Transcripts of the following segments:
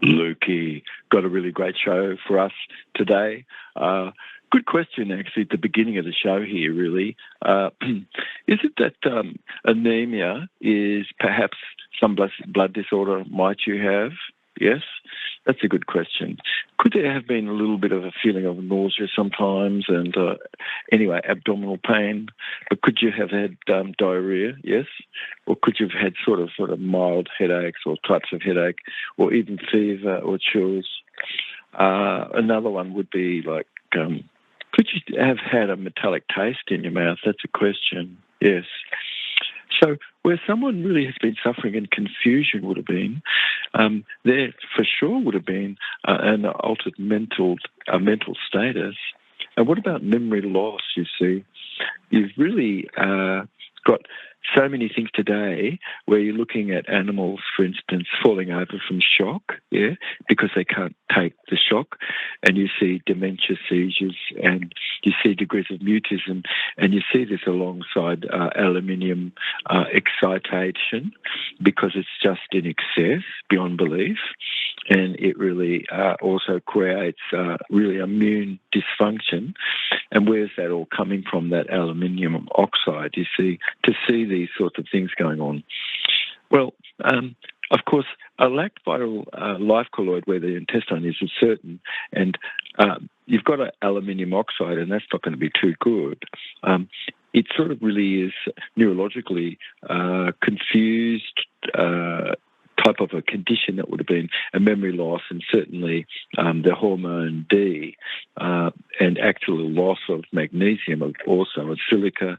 Lukey, got a really great show for us today. Good question, actually, at the beginning of the show here, really. Is it that anemia is perhaps some blood disorder might you have? Yes, that's a good question. Could there have been a little bit of a feeling of nausea sometimes and, anyway, abdominal pain? But could you have had diarrhea? Yes. Or could you have had sort of mild headaches or types of headache or even fever or chills? Another one would be like, could you have had a metallic taste in your mouth? That's a question. Yes. So where someone really has been suffering and confusion would have been, there for sure would have been an altered mental status. And what about memory loss, you see? You've really got so many things today where you're looking at animals, for instance, falling over from shock, because they can't take the shock, and you see dementia seizures, and you see degrees of mutism, and you see this alongside aluminium excitation because it's just in excess beyond belief, and it really also creates really immune dysfunction. And where's that all coming from, that aluminium oxide, you see, to see these sorts of things going on? Well, of course, a lacked vital life colloid where the intestine is certain, and you've got an aluminium oxide, and that's not going to be too good. It sort of really is neurologically confused type of a condition that would have been a memory loss, and certainly the hormone D, and actual loss of magnesium, also of silica,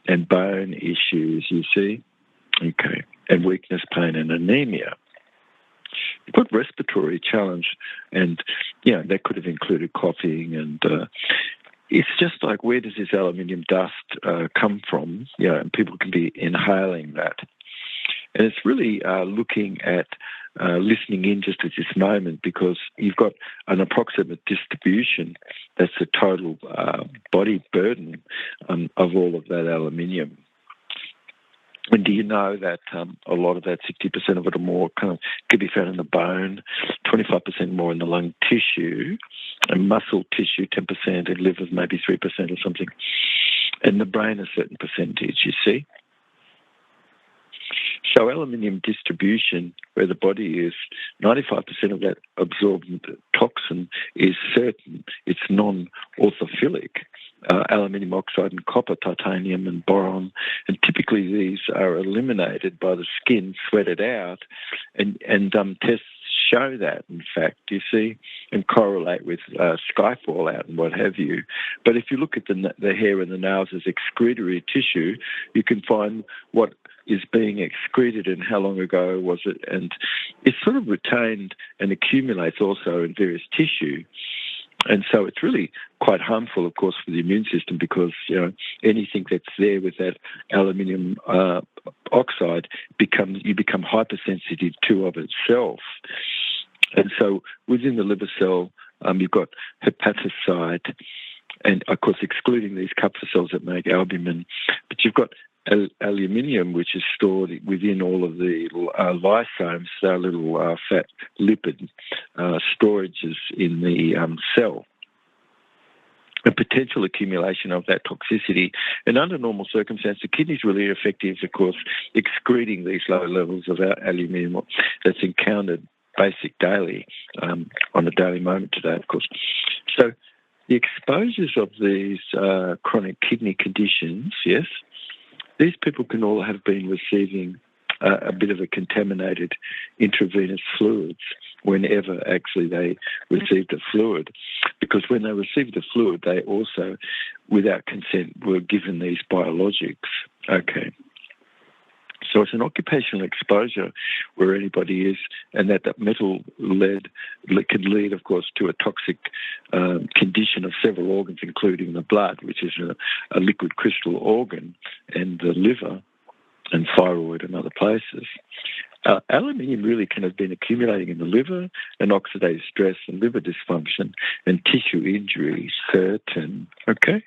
and bone issues, you see. Okay. And weakness, pain, and anemia. You've got respiratory challenge, and, that could have included coughing, and it's just like, where does this aluminium dust come from? And people can be inhaling that. And it's really looking at listening in just at this moment, because you've got an approximate distribution, that's the total body burden of all of that aluminium. And do you know that a lot of that, 60% of it or more, kind of could be found in the bone, 25% more in the lung tissue, and muscle tissue, 10%, and liver maybe 3% or something, and the brain a certain percentage, you see? So aluminium distribution, where the body is, 95% of that absorbed toxin is certain. It's non-orthophilic. Aluminium oxide and copper, titanium and boron, and typically these are eliminated by the skin, sweated out, and tests show that, in fact, you see, and correlate with sky fallout and what have you. But if you look at the hair and the nails as excretory tissue, you can find what is being excreted and how long ago was it, and it's sort of retained and accumulates also in various tissue. And so it's really quite harmful, of course, for the immune system, because, anything that's there with that aluminium oxide, you become hypersensitive to of itself. And so within the liver cell, you've got hepatocyte, and, of course, excluding these Kupffer cells that make albumin, but you've got aluminium, which is stored within all of the lysomes, little fat lipid storages in the cell. A potential accumulation of that toxicity. And under normal circumstances, the kidney's really effective, of course, excreting these low levels of aluminium that's encountered daily, on a daily moment today, of course. So the exposures of these chronic kidney conditions, yes, these people can all have been receiving a bit of a contaminated intravenous fluids whenever actually they received the fluid. Because when they received the fluid, they also, without consent, were given these biologics. Okay. So it's an occupational exposure where anybody is, and that metal lead can lead, of course, to a toxic condition of several organs, including the blood, which is a liquid crystal organ, and the liver and thyroid and other places. Aluminium really can have been accumulating in the liver, and oxidative stress and liver dysfunction and tissue injury, certain. Okay?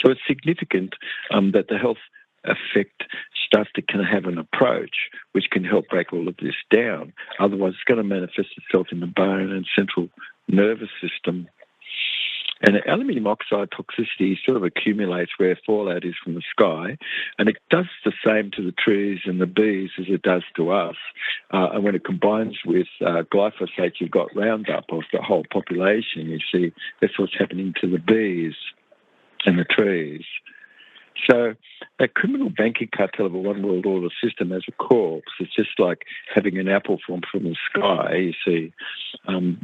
So it's significant that the health effect starts to kind of have an approach which can help break all of this down. Otherwise, it's going to manifest itself in the bone and central nervous system. And aluminium oxide toxicity sort of accumulates where fallout is from the sky, and it does the same to the trees and the bees as it does to us. And when it combines with glyphosate, you've got Roundup of the whole population. You see, that's what's happening to the bees and the trees. So that criminal banking cartel of a one world order system as a corpse, it's just like having an apple fall from the sky, you see.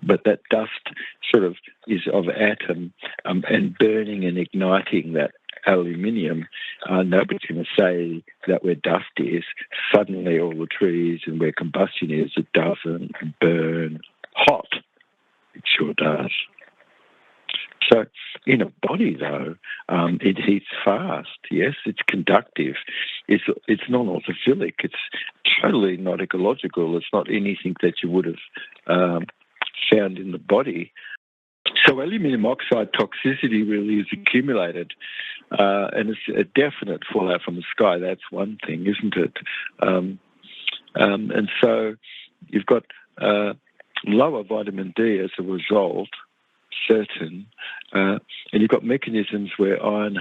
But that dust sort of is of atom and burning and igniting that aluminium. Nobody's going to say that where dust is, suddenly all the trees and where combustion is, it doesn't burn hot. It sure does. So in a body, though, it heats fast. Yes, it's conductive. It's non-autophilic. It's totally not ecological. It's not anything that you would have found in the body. So aluminium oxide toxicity really is accumulated, and it's a definite fallout from the sky. That's one thing, isn't it? And so you've got lower vitamin D as a result, certain, and you've got mechanisms where iron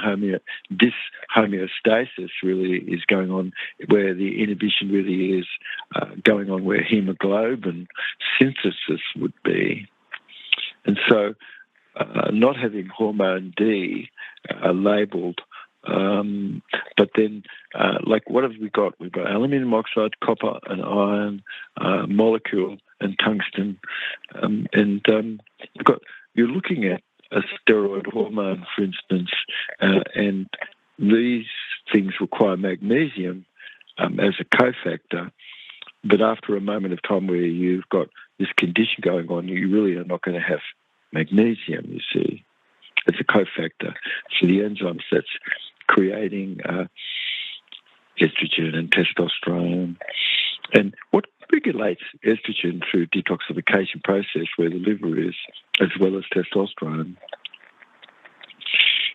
dyshomeostasis really is going on, where the inhibition really is going on where hemoglobin synthesis would be. And so not having hormone D labelled, but then like what have we got? We've got aluminium oxide, copper and iron, molecule and tungsten, and you're looking at a steroid hormone, for instance, and these things require magnesium as a cofactor. But after a moment of time where you've got this condition going on, you really are not going to have magnesium, you see. It's a cofactor. So the enzymes that's creating estrogen and testosterone. And what regulates estrogen through detoxification process where the liver is, as well as testosterone.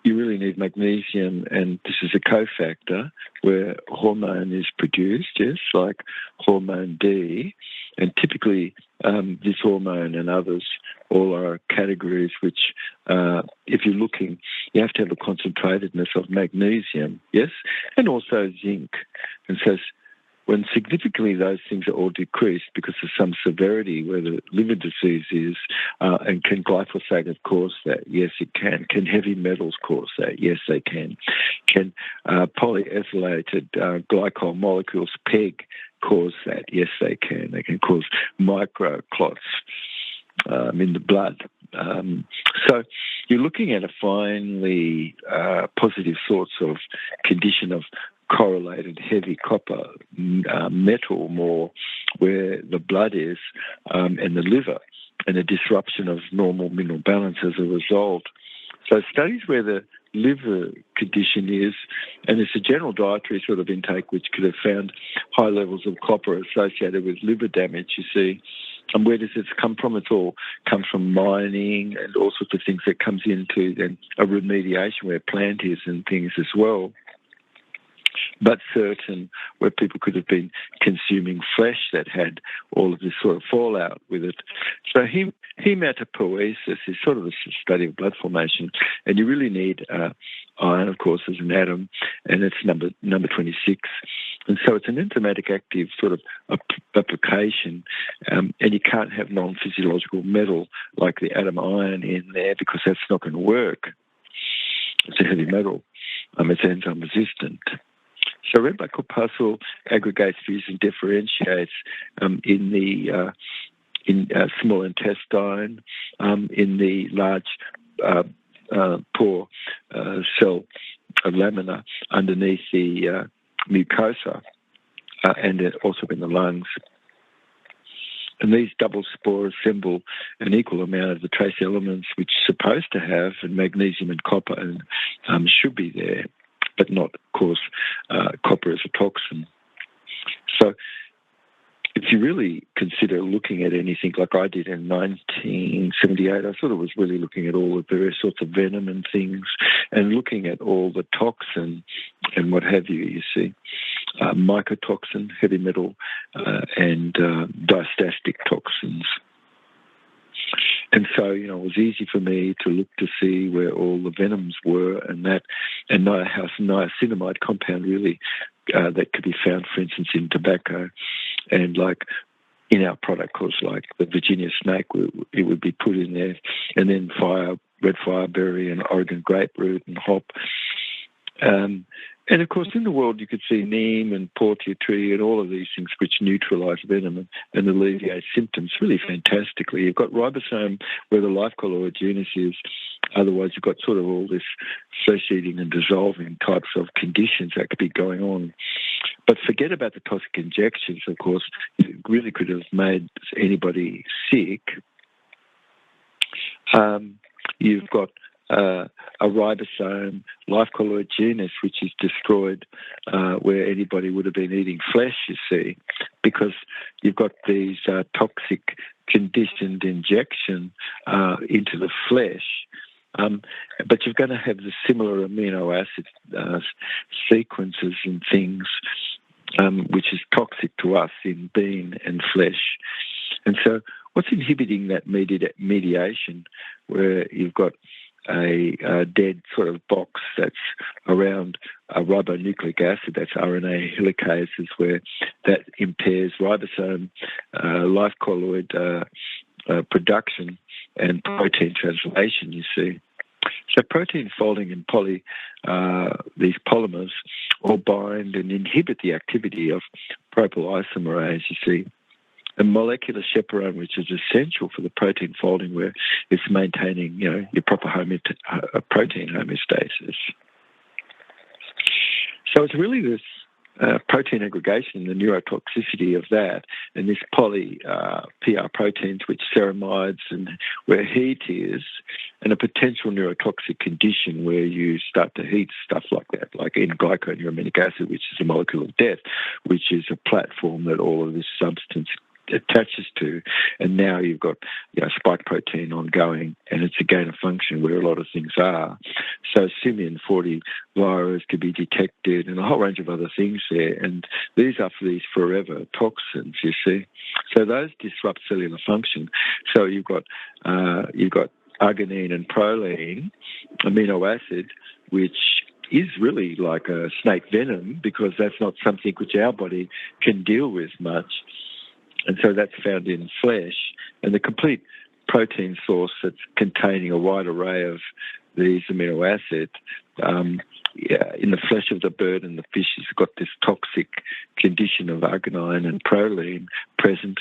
You really need magnesium, and this is a cofactor where hormone is produced, yes, like hormone D. And typically this hormone and others all are categories which, if you're looking, you have to have a concentratedness of magnesium, yes, and also zinc. And so when significantly those things are all decreased because of some severity where the liver disease is, and can glyphosate have caused that? Yes, it can. Can heavy metals cause that? Yes, they can. Can polyethylated glycol molecules, PEG, cause that? Yes, they can. They can cause microclots in the blood. So you're looking at a finely positive sorts of condition of correlated heavy copper metal more where the blood is and the liver, and a disruption of normal mineral balance as a result. So studies where the liver condition is, and it's a general dietary sort of intake which could have found high levels of copper associated with liver damage, you see. And where does this come from? It's all comes from mining and all sorts of things that comes into then a remediation where plant is and things as well. But certain where people could have been consuming flesh that had all of this sort of fallout with it. So hematopoiesis is sort of a study of blood formation, and you really need iron, of course, as an atom, and it's number 26. And so it's an enzymatic active sort of application, and you can't have non-physiological metal like the atom iron in there because that's not going to work. It's a heavy metal. It's enzyme resistant. So red blood corpuscle aggregates, fuses, and differentiates in the small intestine, in the large pore cell lamina underneath the mucosa, and also in the lungs. And these double spores assemble an equal amount of the trace elements which are supposed to have, and magnesium and copper and should be there, but not, of course, copper as a toxin. So if you really consider looking at anything like I did in 1978, I sort of was really looking at all the various sorts of venom and things and looking at all the toxin and what have you see. Mycotoxin, heavy metal, and diastatic toxins. And so, it was easy for me to look to see where all the venoms were and how niacinamide compound really that could be found, for instance, in tobacco and like in our product, because like the Virginia snake, it would be put in there, and then red fireberry and Oregon grapefruit and hop. And of course, in the world, you could see neem and portia tree and all of these things which neutralise venom and alleviate symptoms really fantastically. You've got ribosome where the life colloid genus is. Otherwise, you've got sort of all this flesh-eating and dissolving types of conditions that could be going on. But forget about the toxic injections, of course. It really could have made anybody sick. You've got a ribosome life colloid genus, which is destroyed where anybody would have been eating flesh, you see, because you've got these toxic conditioned injection into the flesh. But you're going to have the similar amino acid sequences and things, which is toxic to us in bean and flesh. And so what's inhibiting that mediation where you've got a dead sort of box that's around a ribonucleic acid, that's RNA helicases, where that impairs ribosome life colloid production and protein translation, you see. So protein folding and these polymers all bind and inhibit the activity of propyl-isomerase, you see. A molecular chaperone, which is essential for the protein folding, where it's maintaining, your proper protein homeostasis. So it's really this protein aggregation, the neurotoxicity of that, and this PR proteins, which ceramides, and where heat is, and a potential neurotoxic condition where you start to heat stuff like that, like N-glyconeurominic acid, which is a molecule of death, which is a platform that all of this substance attaches to, and now you've got spike protein ongoing, and it's a gain of function where a lot of things are. So simian 40 virus could be detected, and a whole range of other things there. And these are for these forever toxins, you see. So those disrupt cellular function. So you've got arginine and proline amino acid, which is really like a snake venom, because that's not something which our body can deal with much. And so that's found in flesh, and the complete protein source that's containing a wide array of these amino acids in the flesh of the bird and the fish has got this toxic condition of arginine and proline present,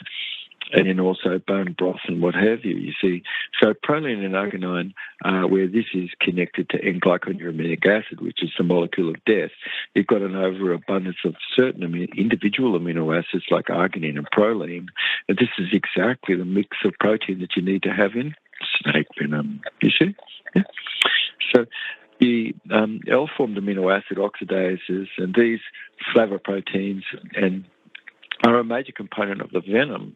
and then also bone broth and what have you, you see. So proline and arginine, where this is connected to N-glyconeurominic acid, which is the molecule of death, you've got an overabundance of certain individual amino acids like arginine and proline, and this is exactly the mix of protein that you need to have in snake venom, you see. Yeah. So the L-formed amino acid oxidases and these flavoproteins are a major component of the venom,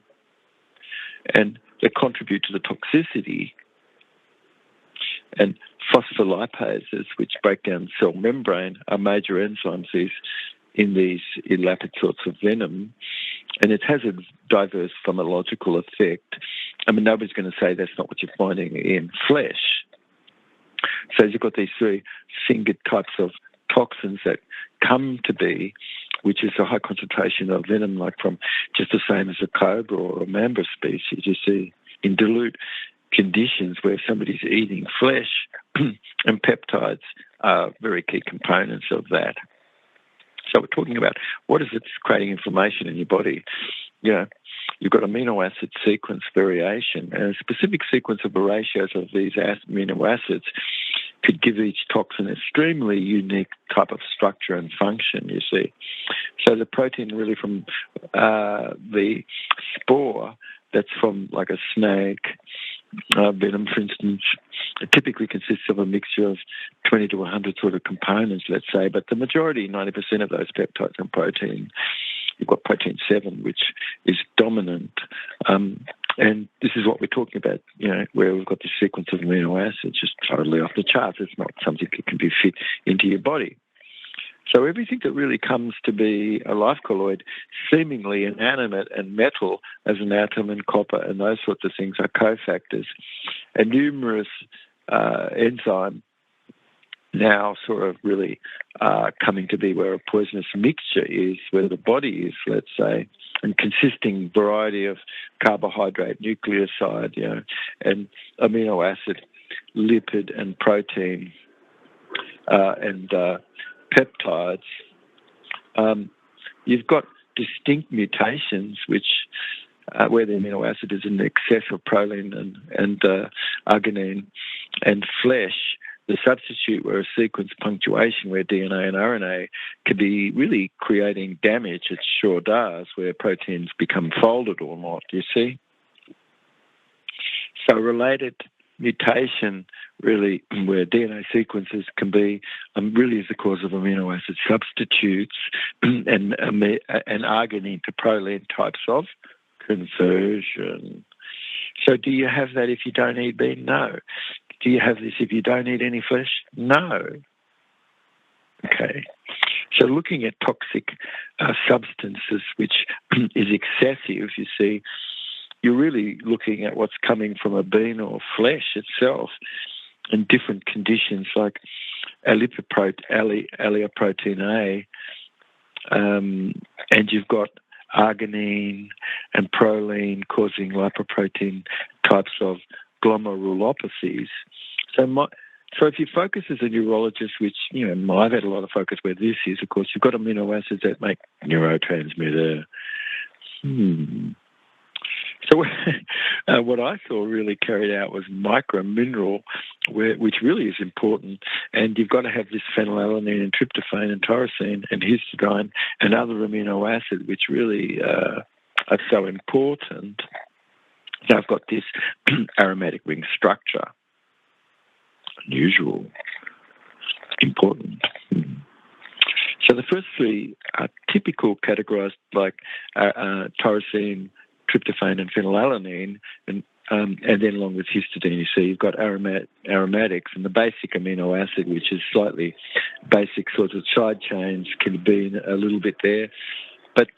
and they contribute to the toxicity. And phospholipases, which break down cell membrane, are major enzymes in these elapid sorts of venom, and it has a diverse pharmacological effect. I mean, nobody's going to say that's not what you're finding in flesh. So you've got these three fingered types of toxins that come to be, which is a high concentration of venom, like from just the same as a cobra or a mamba species, you see, in dilute conditions where somebody's eating flesh, and peptides are very key components of that. So we're talking about what is it creating inflammation in your body. You've got amino acid sequence variation, and a specific sequence of ratios of these amino acids could give each toxin an extremely unique type of structure and function, you see. So the protein really from the spore that's from like a snake venom, for instance, it typically consists of a mixture of 20 to 100 sort of components, let's say, but the majority, 90% of those peptides and protein you've got protein 7, which is dominant. And this is what we're talking about, where we've got this sequence of amino acids just totally off the charts. It's not something that can be fit into your body. So everything that really comes to be a life colloid, seemingly inanimate and metal, as an atom and copper and those sorts of things, are cofactors. And numerous enzymes now sort of really coming to be where a poisonous mixture is, where the body is, let's say, and consisting variety of carbohydrate, nucleoside, and amino acid, lipid and protein, and peptides. You've got distinct mutations which where the amino acid is in excess of proline and arginine and flesh. The substitute where a sequence punctuation where DNA and RNA could be really creating damage, it sure does, where proteins become folded or not, you see? So related mutation really where DNA sequences can be really is the cause of amino acid substitutes and arginine to proline types of conversion. So do you have that if you don't eat bean? No. Do you have this if you don't eat any flesh? No. Okay. So looking at toxic substances, which is excessive, you see, you're really looking at what's coming from a bean or flesh itself in different conditions like alipoprotein A, and you've got arginine and proline causing lipoprotein types of glomerulopathies. So if you focus as a neurologist, which, I've had a lot of focus where this is, of course, you've got amino acids that make neurotransmitter. So what I saw really carried out was micromineral, which really is important. And you've got to have this phenylalanine and tryptophan and tyrosine and histidine and other amino acids, which really are so important. So I've got this aromatic ring structure. Unusual. Important. So the first three are typical categorized like tyrosine, tryptophan and phenylalanine, and then along with histidine, you see you've got aromatics, and the basic amino acid, which is slightly basic sorts of side chains, can be a little bit there. But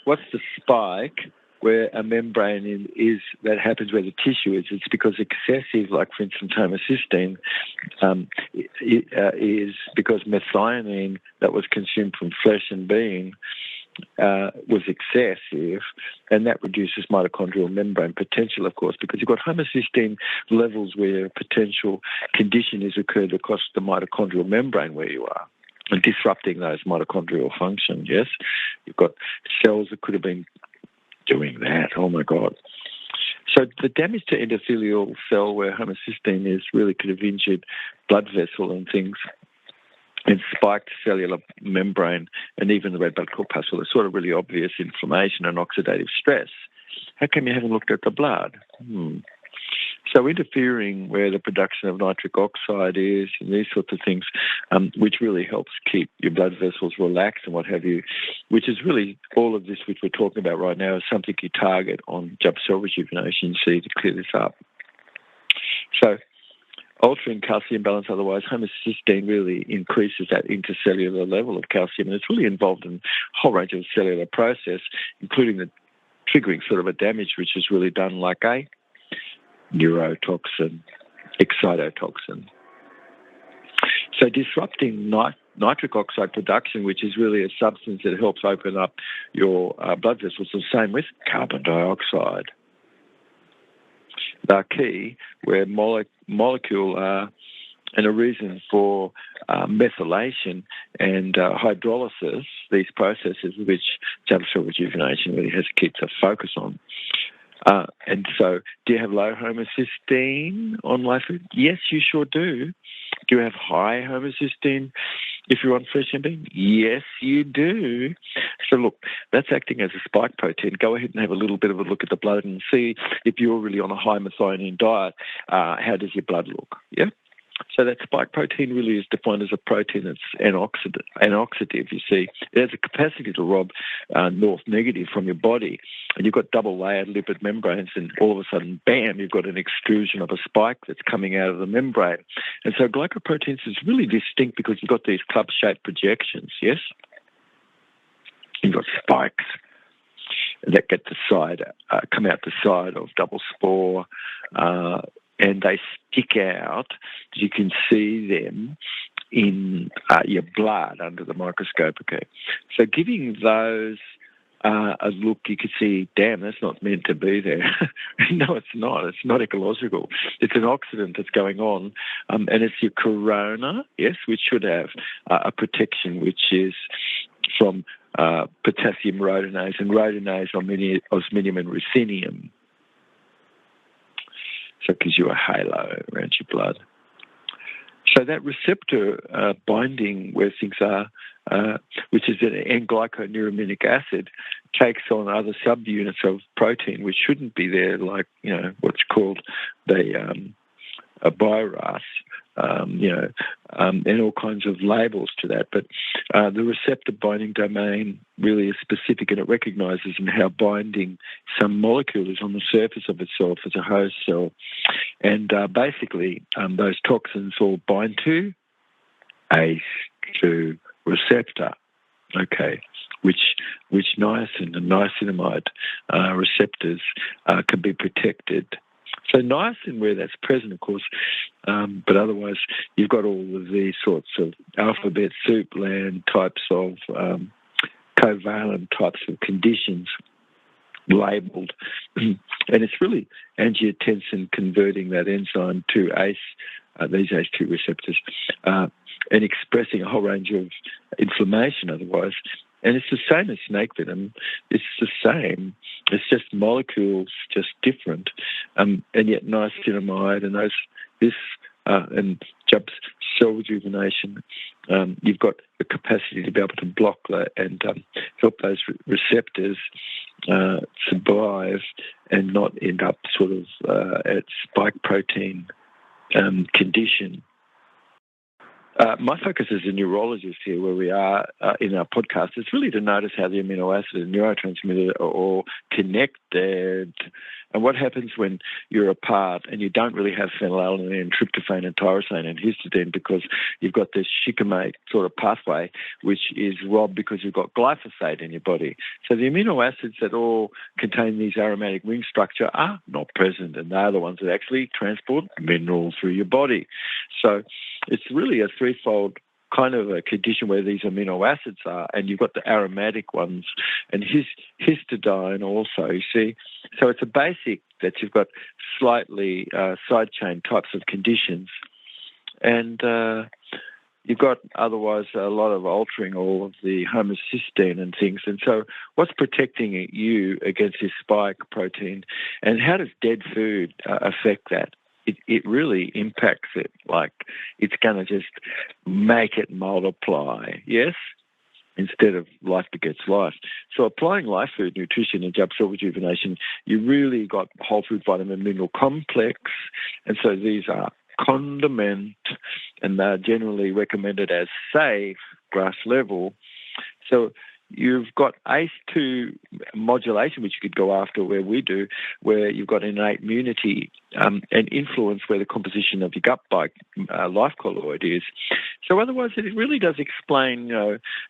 what's the spike where a membrane is that happens where the tissue is? It's because excessive, like for instance homocysteine, is because methionine that was consumed from flesh and bean was excessive, and that reduces mitochondrial membrane potential, of course, because you've got homocysteine levels where potential condition is occurred across the mitochondrial membrane where you are, and disrupting those mitochondrial functions, yes? You've got cells that could have been doing that, oh my God. So the damage to endothelial cell where homocysteine is really could have injured blood vessel and things, and spiked cellular membrane and even the red blood corpuscle. It's sort of really obvious inflammation and oxidative stress. How come you haven't looked at the blood? So interfering where the production of nitric oxide is and these sorts of things, which really helps keep your blood vessels relaxed and what have you, which is really all of this which we're talking about right now is something you target on jump cell rejuvenation, see, to clear this up. So altering calcium balance, otherwise homocysteine really increases that intercellular level of calcium, and it's really involved in a whole range of cellular process, including the triggering sort of a damage which is really done like a neurotoxin, excitotoxin. So disrupting nitric oxide production, which is really a substance that helps open up your blood vessels, the same with carbon dioxide. They're key where molecule are and a reason for methylation and hydrolysis, these processes which jump cell rejuvenation really has to keep the focus on. And so, do you have low homocysteine on live food? Yes, you sure do. Do you have high homocysteine if you're on flesh and bean? Yes, you do. So look, that's acting as a spike protein. Go ahead and have a little bit of a look at the blood and see if you're really on a high methionine diet, how does your blood look? Yeah. So that spike protein really is defined as a protein that's anoxidative, you see. It has a capacity to rob north negative from your body, and you've got double-layered lipid membranes, and all of a sudden, bam, you've got an extrusion of a spike that's coming out of the membrane. And so glycoproteins is really distinct because you've got these club-shaped projections, yes? You've got spikes that get come out the side of double spore, and they stick out. You can see them in your blood under the microscope, okay? So giving those a look, you could see, damn, that's not meant to be there. No, it's not. It's not ecological. It's an oxidant that's going on, and it's your corona, yes, which should have a protection, which is from potassium rhodonase and rhodonase, osminium, and ruthenium. So it gives you a halo around your blood. So that receptor binding where things are, which is an N-glyconeuramic acid, takes on other subunits of protein which shouldn't be there, like, what's called a BIRAS, and all kinds of labels to that. But the receptor binding domain really is specific, and it recognises how binding some molecule is on the surface of itself as a host cell. And basically, those toxins all bind to ACE2 receptor, okay, which niacin and niacinamide receptors can be protected. So niacin, where that's present, of course, but otherwise you've got all of these sorts of alphabet soup land types of covalent types of conditions labelled, and it's really angiotensin converting that enzyme to ACE, these ACE2 receptors, and expressing a whole range of inflammation otherwise. And it's the same as snake venom. It's the same. It's just molecules, just different. And yet niacinamide and and Jubb's cell rejuvenation, you've got the capacity to be able to block that and help those receptors survive and not end up sort of at spike protein condition. My focus as a neurologist here, where we are in our podcast, is really to notice how the amino acid and neurotransmitter are all connected, and what happens when you're apart and you don't really have phenylalanine, tryptophan, and tyrosine and histidine, because you've got this shikimate sort of pathway which is robbed because you've got glyphosate in your body. So the amino acids that all contain these aromatic ring structure are not present, and they're the ones that actually transport minerals through your body. So it's really a threefold kind of a condition where these amino acids are, and you've got the aromatic ones and histidine also, you see. So it's a basic that you've got slightly side chain types of conditions, and you've got otherwise a lot of altering all of the homocysteine and things. And so what's protecting you against this spike protein, and how does dead food affect that? It really impacts it, like it's going to just make it multiply, yes, instead of life begets life. So applying life food nutrition and Jubb cell rejuvenation, you really got whole food vitamin mineral complex, and so these are condiment, and they're generally recommended as safe, grass level. So you've got ACE2 modulation, which you could go after where we do, where you've got innate immunity and influence where the composition of your gut life colloid is. So otherwise, it really does explain,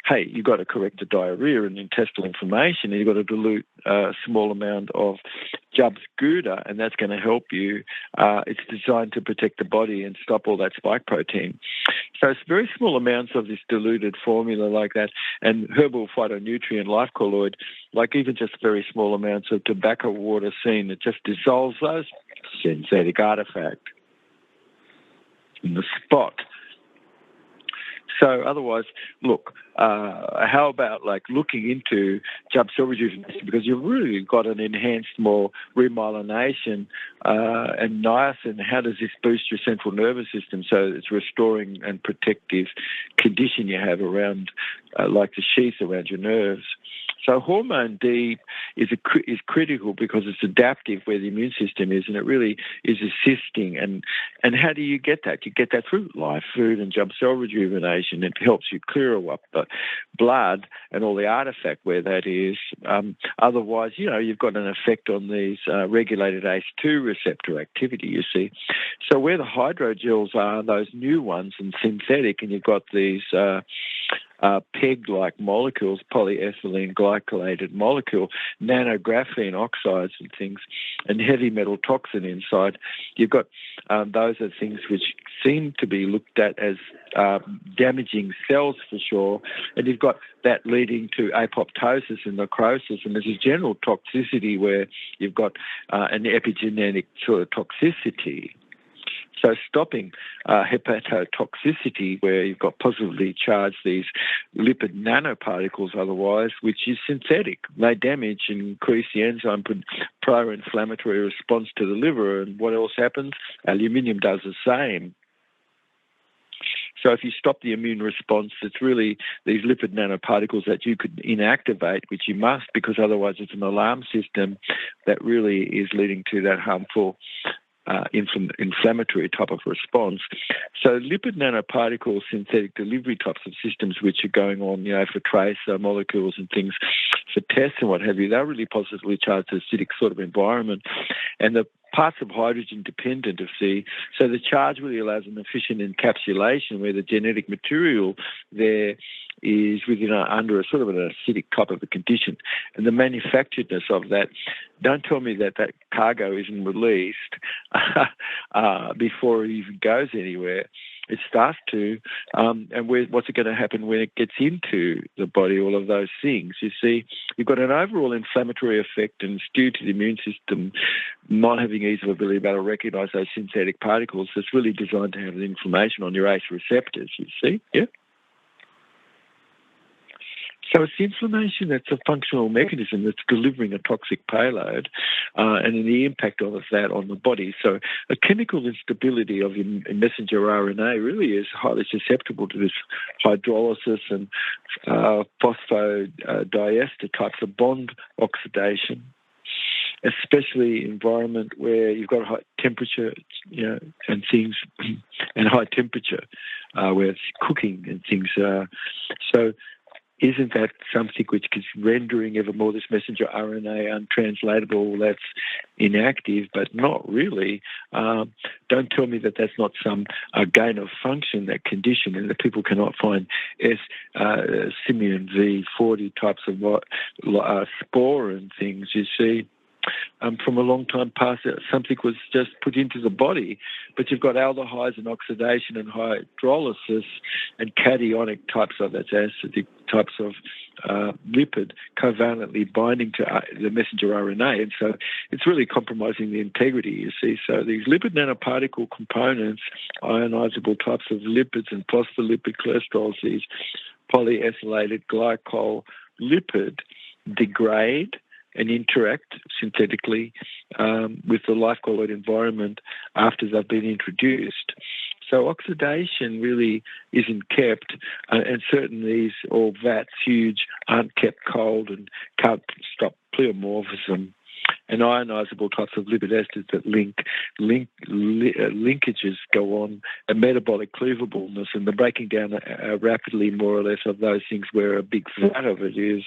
hey, you've got to correct the diarrhea and intestinal inflammation, and you've got to dilute a small amount of Jubb's Gouda, and that's going to help you. It's designed to protect the body and stop all that spike protein. So it's very small amounts of this diluted formula like that, and herbal phytonutrient life colloid, like even just very small amounts of tobacco water seen, it just dissolves those synthetic artifact in the spot. So otherwise, look, how about like looking into Jubb cell rejuvenation, because you've really got an enhanced more remyelination and niacin. How does this boost your central nervous system? So it's restoring and protective condition you have around like the sheath around your nerves. So hormone D is critical because it's adaptive where the immune system is, and it really is assisting. And how do you get that? You get that through live food and jump cell rejuvenation. It helps you clear up the blood and all the artifact where that is. Otherwise, you've got an effect on these regulated ACE2 receptor activity, you see. So where the hydrogels are, those new ones and synthetic, and you've got these PEG-like molecules, polyethylene glycolated molecule, nanographene oxides and things, and heavy metal toxin inside. You've got those are things which seem to be looked at as damaging cells for sure, and you've got that leading to apoptosis and necrosis, and there's a general toxicity where you've got an epigenetic sort of toxicity. So stopping hepatotoxicity, where you've got positively charged these lipid nanoparticles otherwise, which is synthetic. They damage and increase the enzyme pro-inflammatory response to the liver. And what else happens? Aluminium does the same. So if you stop the immune response, it's really these lipid nanoparticles that you could inactivate, which you must, because otherwise it's an alarm system that really is leading to that harmful inflammatory type of response. So lipid nanoparticles, synthetic delivery types of systems which are going on, for tracer molecules and things for tests and what have you, they're really positively charged acidic sort of environment. And the parts of hydrogen dependent of C, so the charge really allows an efficient encapsulation where the genetic material there is under a sort of an acidic type of a condition. And the manufacturedness of that, don't tell me that cargo isn't released before it even goes anywhere. It starts to, and what's it going to happen when it gets into the body, all of those things? You see, you've got an overall inflammatory effect, and it's due to the immune system not having easy ability to be able to recognise those synthetic particles. It's really designed to have the inflammation on your ACE receptors, you see, yeah? So it's inflammation that's a functional mechanism that's delivering a toxic payload and the impact of that on the body. So a chemical instability of your messenger RNA really is highly susceptible to this hydrolysis and phosphodiester types of bond oxidation, especially environment where you've got high temperature, and things, and high temperature where it's cooking and things. So isn't that something which is rendering ever more this messenger RNA untranslatable, that's inactive, but not really? Don't tell me that that's not some gain of function, that condition, and that people cannot find Simeon V40 types of spore and things, you see. From a long time past, something was just put into the body, but you've got aldehydes and oxidation and hydrolysis and cationic types of, that's acidic types of lipid covalently binding to the messenger RNA, and so it's really compromising the integrity, you see. So these lipid nanoparticle components, ionizable types of lipids and phospholipid cholesterols, these polyethylated glycol lipid degrade and interact synthetically with the life-colloid environment after they've been introduced. So oxidation really isn't kept, and certainly these all vats, huge, aren't kept cold and can't stop pleomorphism. And ionizable types of lipid esters that linkages go on, and metabolic cleavableness, and the breaking down rapidly, more or less, of those things where a big vat of it is.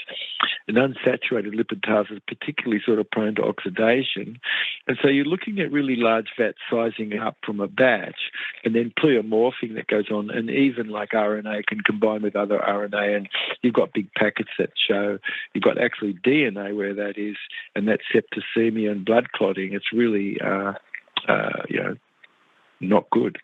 And unsaturated lipid tails is particularly sort of prone to oxidation. And so you're looking at really large vats sizing up from a batch, and then pleomorphing that goes on, and even like RNA can combine with other RNA, and you've got big packets that show you've got actually DNA where that is, and that's septicemia and blood clotting. It's really, not good.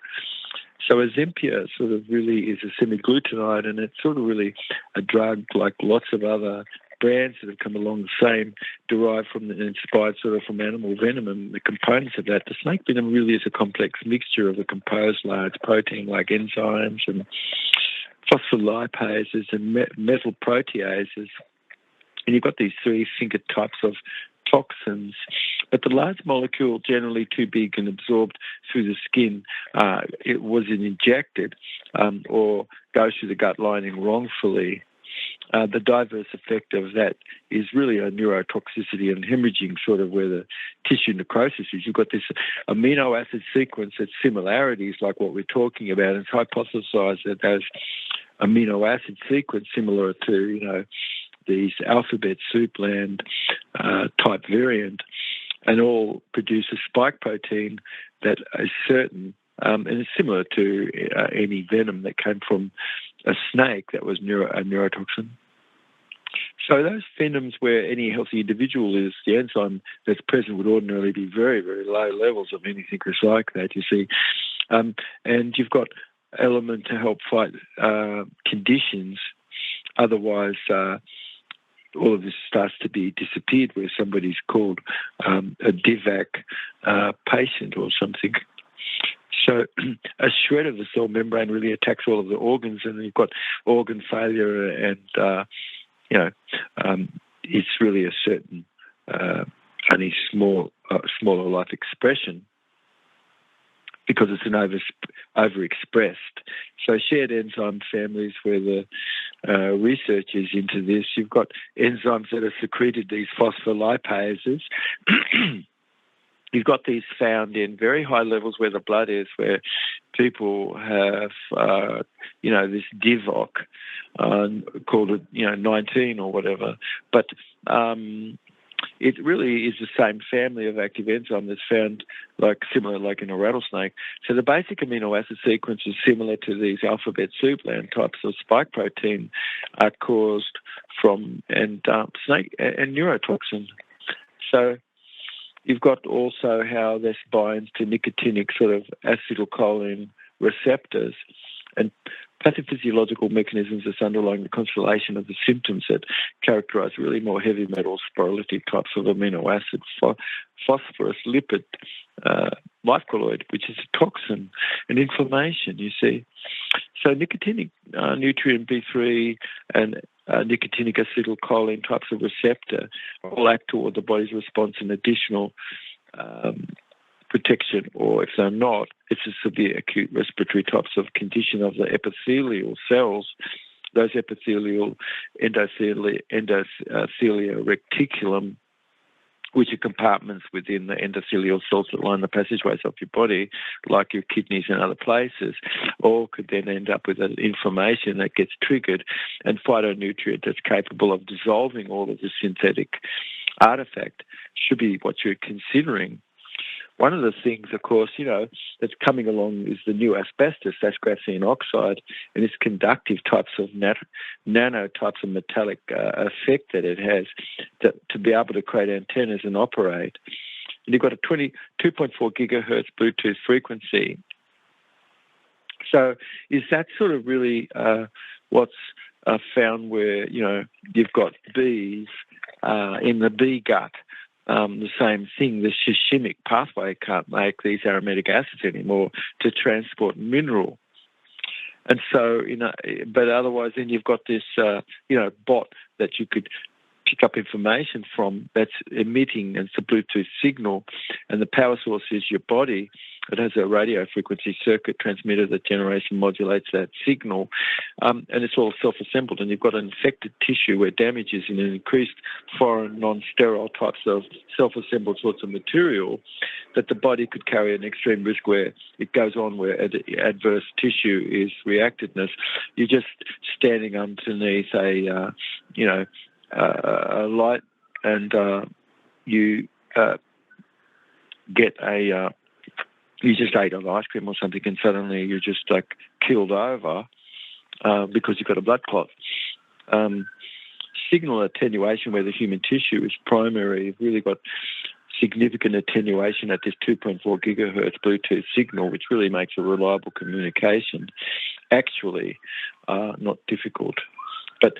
So Ozempia sort of really is a semiglutinide, and it's sort of really a drug like lots of other brands that have come along the same, derived from and inspired sort of from animal venom and the components of that. The snake venom really is a complex mixture of a composed large protein like enzymes and phospholipases and metal proteases. And you've got these three finger types of toxins, but the large molecule generally too big and absorbed through the skin. It wasn't injected or goes through the gut lining wrongfully. the diverse effect of that is really a neurotoxicity and hemorrhaging, sort of where the tissue necrosis is. You've got this amino acid sequence that's similarities like what we're talking about. It's hypothesized that those amino acid sequence similar to, these alphabet soupland type variant, and all produce a spike protein that is certain, and it's similar to any venom that came from a snake that was a neurotoxin. So those venoms where any healthy individual is, the enzyme that's present would ordinarily be very, very low levels of anything like that, you see. And you've got element to help fight conditions. Otherwise, all of this starts to be disappeared where somebody's called a DIVAC patient or something. So a shred of the cell membrane really attacks all of the organs, and you've got organ failure, and it's really a certain only smaller life expression because it's an overexpressed. So shared enzyme families where the research is into this, you've got enzymes that are secreted, these phospholipases. You've got these found in very high levels where the blood is, where people have, this DIVOC, called it, 19 or whatever. But it really is the same family of active enzyme that's found similar like in a rattlesnake. So the basic amino acid sequence is similar to these alphabet soupland types of spike protein are caused from snake and neurotoxin. So you've got also how this binds to nicotinic sort of acetylcholine receptors and pathophysiological mechanisms that's underlying the constellation of the symptoms that characterize really more heavy metal spirolytic types of amino acid, phosphorus, lipid, life colloid, which is a toxin, and inflammation, you see. So nicotinic nutrient B3 and nicotinic acetylcholine types of receptor all act toward the body's response in additional protection, or if they're not, it's a severe acute respiratory types of condition of the epithelial cells, those epithelial endothelia reticulum, which are compartments within the endothelial cells that line the passageways of your body, like your kidneys and other places, or could then end up with an inflammation that gets triggered and phytonutrient that's capable of dissolving all of the synthetic artifact should be what you're considering. One of the things, of course, that's coming along is the new asbestos, that's graphene oxide, and its conductive types of nano types of metallic effect that it has to be able to create antennas and operate. And you've got a 2.4 gigahertz Bluetooth frequency. So is that sort of really what's found where, you've got bees in the bee gut, the same thing, the shishimic pathway can't make these aromatic acids anymore to transport mineral. And so, but otherwise then you've got this, bot that you could pick up information from that's emitting, and it's a Bluetooth signal, and the power source is your body. It has a radio frequency circuit transmitter that generates and modulates that signal, and it's all self-assembled, and you've got an infected tissue where damage is in an increased foreign, non-sterile types of self-assembled sorts of material that the body could carry an extreme risk where it goes on where adverse tissue is reactedness. You're just standing underneath a light, and you get you just ate an ice cream or something, and suddenly you're just killed over because you've got a blood clot. Signal attenuation, where the human tissue is primary, you've really got significant attenuation at this 2.4 gigahertz Bluetooth signal, which really makes a reliable communication actually not difficult. But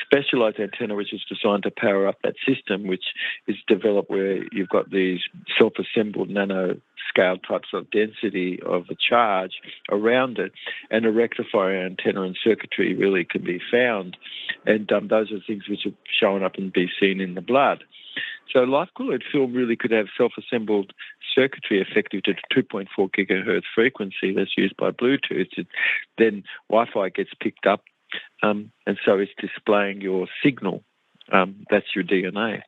specialized antenna, which is designed to power up that system, which is developed where you've got these self-assembled nano-scale types of density of a charge around it, and a rectifier antenna and circuitry really can be found. And those are things which are showing up and be seen in the blood. So life colloid film really could have self-assembled circuitry effective to 2.4 gigahertz frequency that's used by Bluetooth. Then Wi-Fi gets picked up and so it's displaying your signal. That's your DNA.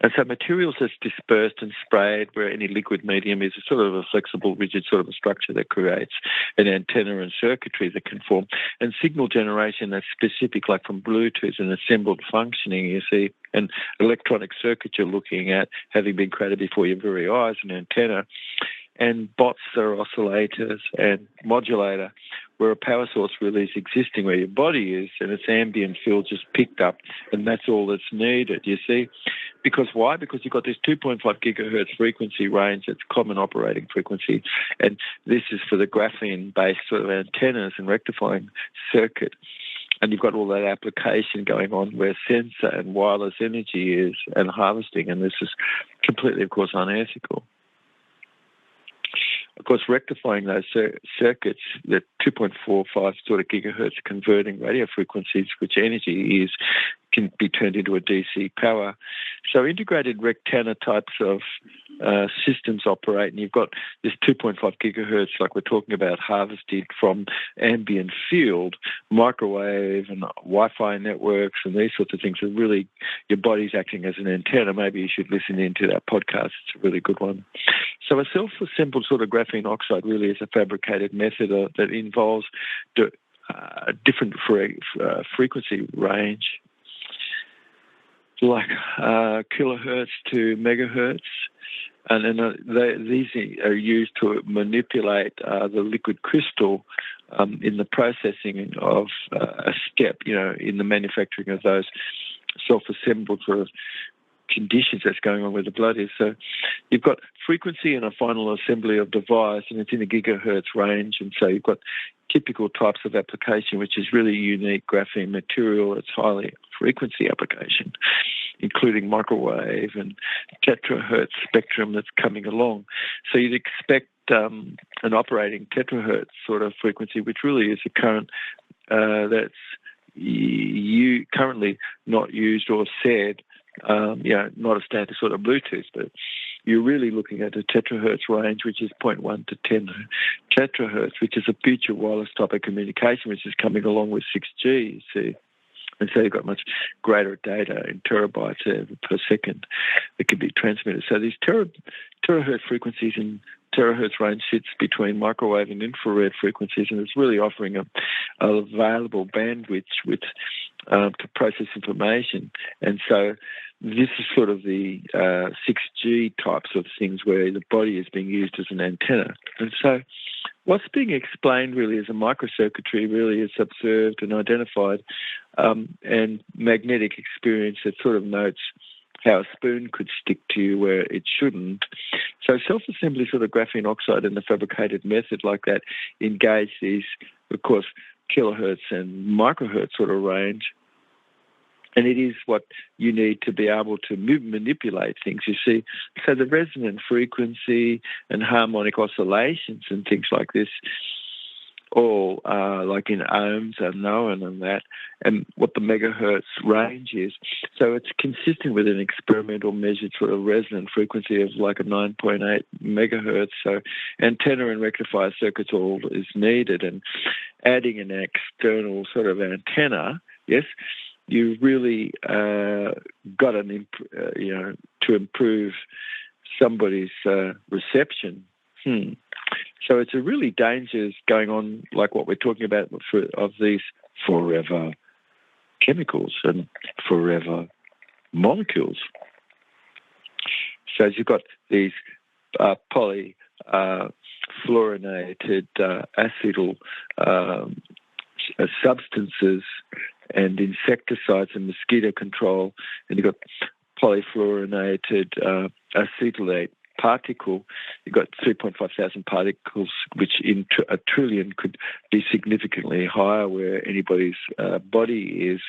And so materials that's dispersed and sprayed where any liquid medium is a sort of a flexible, rigid sort of a structure that creates an antenna and circuitry that can form. And signal generation that's specific, like from Bluetooth and assembled functioning, you see, and electronic circuit you're looking at having been created before your very eyes, an antenna. And bots are oscillators and modulator, where a power source really is existing where your body is, and its ambient field just picked up, and that's all that's needed, you see. Because why? Because you've got this 2.5 gigahertz frequency range, that's common operating frequency, and this is for the graphene-based sort of antennas and rectifying circuit. And you've got all that application going on where sensor and wireless energy is and harvesting, and this is completely, of course, unethical. Of course, rectifying those circuits, the 2.45 sort of gigahertz converting radio frequencies, which energy is, can be turned into a DC power. So integrated rectangular types of systems operate, and you've got this 2.5 gigahertz, like we're talking about, harvested from ambient field, microwave and Wi-Fi networks and these sorts of things. Are really, your body's acting as an antenna. Maybe you should listen into that podcast. It's a really good one. So a self-assembled sort of graphene oxide really is a fabricated method that involves different frequency range, like kilohertz to megahertz. And then these are used to manipulate the liquid crystal in the processing of a step, in the manufacturing of those self-assembled sort of conditions that's going on where the blood is. So you've got frequency and a final assembly of device, and it's in a gigahertz range. And so you've got typical types of application, which is really unique graphene material. It's highly frequency application, including microwave and terahertz spectrum that's coming along. So you'd expect an operating terahertz sort of frequency, which really is a current that's currently not used or said, not a standard sort of Bluetooth, but you're really looking at a terahertz range, which is 0.1 to 10 terahertz, which is a future wireless type of communication, which is coming along with 6G, you see. And so you've got much greater data in terabytes per second that can be transmitted. So these terahertz frequencies and terahertz range sits between microwave and infrared frequencies, and it's really offering a available bandwidth to process information. And so this is sort of the 6G types of things where the body is being used as an antenna. And so what's being explained really as a microcircuitry really is observed and identified, and magnetic experience that sort of notes how a spoon could stick to you where it shouldn't. So self-assembly sort of graphene oxide in the fabricated method like that engage these, of course, kilohertz and microhertz sort of range. And it is what you need to be able to manipulate things, you see. So the resonant frequency and harmonic oscillations and things like this, all like in ohms are known and that, and what the megahertz range is. So it's consistent with an experimental measured sort of resonant frequency of like a 9.8 megahertz. So antenna and rectifier circuits all is needed, and adding an external sort of antenna, yes, you really got to improve somebody's reception. So it's a really dangerous going on, like what we're talking about of these forever chemicals and forever molecules. So you've got these polyfluorinated acetyl substances and insecticides and mosquito control, and you've got polyfluorinated acetylate particle. You've got 3.5 thousand particles, which in a trillion could be significantly higher where anybody's body is,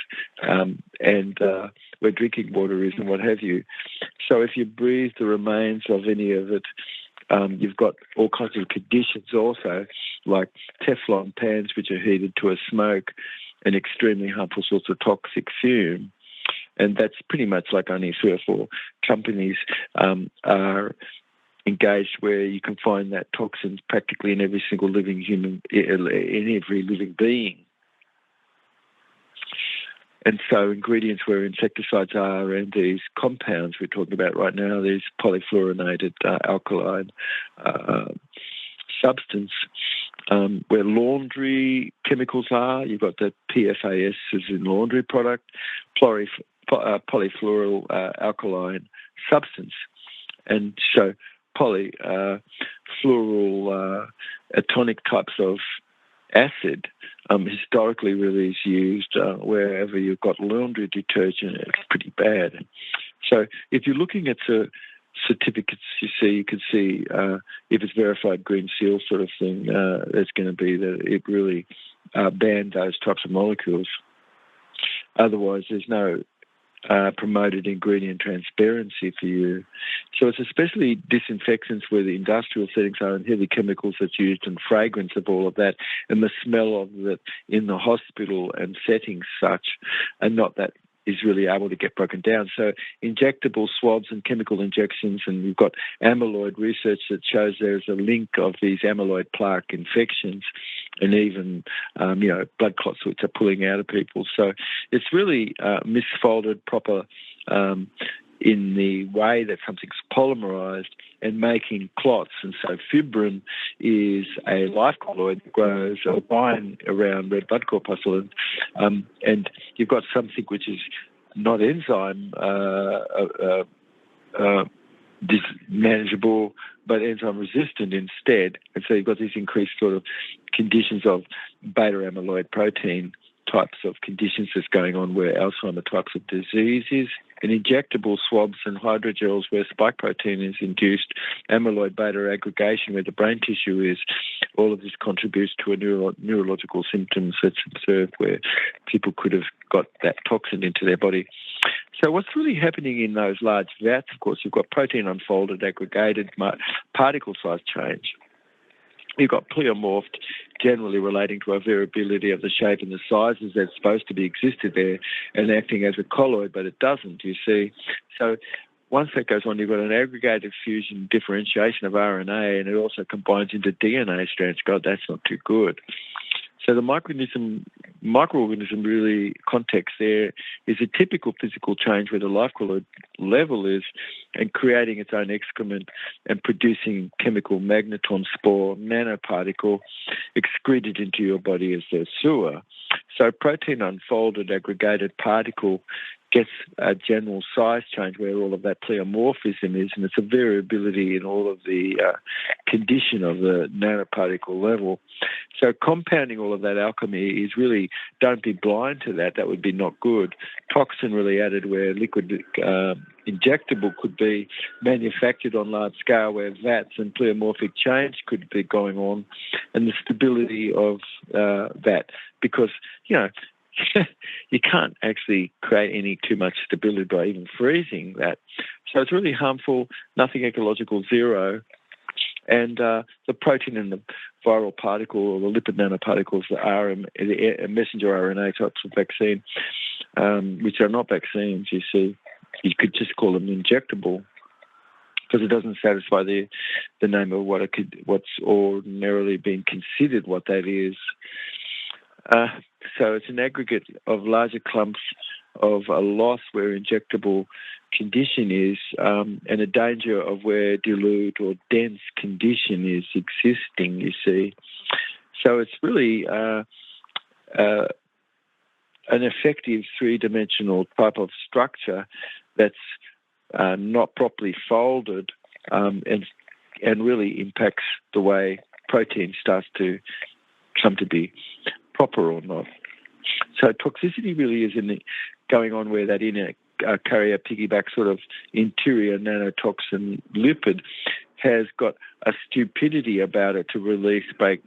and where drinking water is and what have you. So if you breathe the remains of any of it, you've got all kinds of conditions also, like Teflon pans which are heated to a smoke, and extremely harmful sorts of toxic fume. And that's pretty much like only 3 or 4 companies are engaged where you can find that toxins practically in every single living human, in every living being. And so ingredients where insecticides are and these compounds we're talking about right now, these polyfluorinated alkaline substance, where laundry chemicals are, you've got the PFAS as in laundry product, polyfluoral alkaline substance. And so polyfluoral atonic types of acid historically really is used wherever you've got laundry detergent. It's pretty bad. So if you're looking at the certificates you can see if it's verified green seal sort of thing, there's going to be that it really banned those types of molecules. Otherwise, there's no promoted ingredient transparency for you. So it's especially disinfectants where the industrial settings are and heavy chemicals that's used and fragrance of all of that and the smell of it in the hospital and settings such, and not that is really able to get broken down. So injectable swabs and chemical injections, and we've got amyloid research that shows there's a link of these amyloid plaque infections and even, blood clots which are pulling out of people. So it's really misfolded proper in the way that something's polymerized and making clots. And so fibrin is a life colloid that grows a vine around red blood corpuscle. And you've got something which is not enzyme manageable, but enzyme resistant instead. And so you've got these increased sort of conditions of beta amyloid protein types of conditions that's going on where Alzheimer's types of disease is, and injectable swabs and hydrogels where spike protein is induced, amyloid beta aggregation where the brain tissue is. All of this contributes to a neurological symptoms that's observed where people could have got that toxin into their body. So what's really happening in those large vats, of course, you've got protein unfolded, aggregated, particle size change. You've got pleomorphed, generally relating to a variability of the shape and the sizes that's supposed to be existed there and acting as a colloid, but it doesn't, you see. So once that goes on, you've got an aggregated fusion differentiation of RNA, and it also combines into DNA strands. God, that's not too good. So the microorganism really context there is a typical physical change where the life colloid level is and creating its own excrement and producing chemical magneton spore nanoparticle excreted into your body as a sewer. So protein unfolded aggregated particle gets a general size change where all of that pleomorphism is, and it's a variability in all of the condition of the nanoparticle level. So compounding all of that alchemy is really, don't be blind to that. That would be not good. Toxin really added where liquid injectable could be manufactured on large scale where vats and pleomorphic change could be going on, and the stability of that, because, you can't actually create any too much stability by even freezing that. So it's really harmful, nothing ecological, zero. And the protein in the viral particle or the lipid nanoparticles, the messenger RNA types of vaccine, which are not vaccines, you see. You could just call them injectable because it doesn't satisfy the name of what's ordinarily been considered what that is. So it's an aggregate of larger clumps of a loss where injectable condition is, and a danger of where dilute or dense condition is existing, you see. So it's really an effective three-dimensional type of structure that's not properly folded and really impacts the way protein starts to come to be proper or not. So toxicity really is going on where that inner carrier piggyback sort of interior nanotoxin lipid has got a stupidity about it to release, break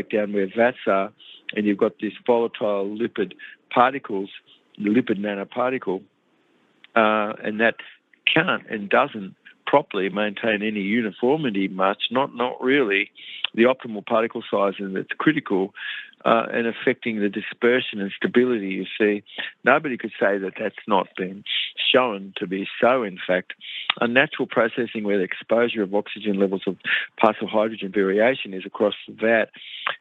down where vats are, and you've got this volatile lipid particles, the lipid nanoparticle, and that can't and doesn't properly maintain any uniformity much, not really. The optimal particle size, and it's critical, and affecting the dispersion and stability, you see. Nobody could say that that's not been shown to be so, in fact. Unnatural processing where the exposure of oxygen levels of partial hydrogen variation is across the vat,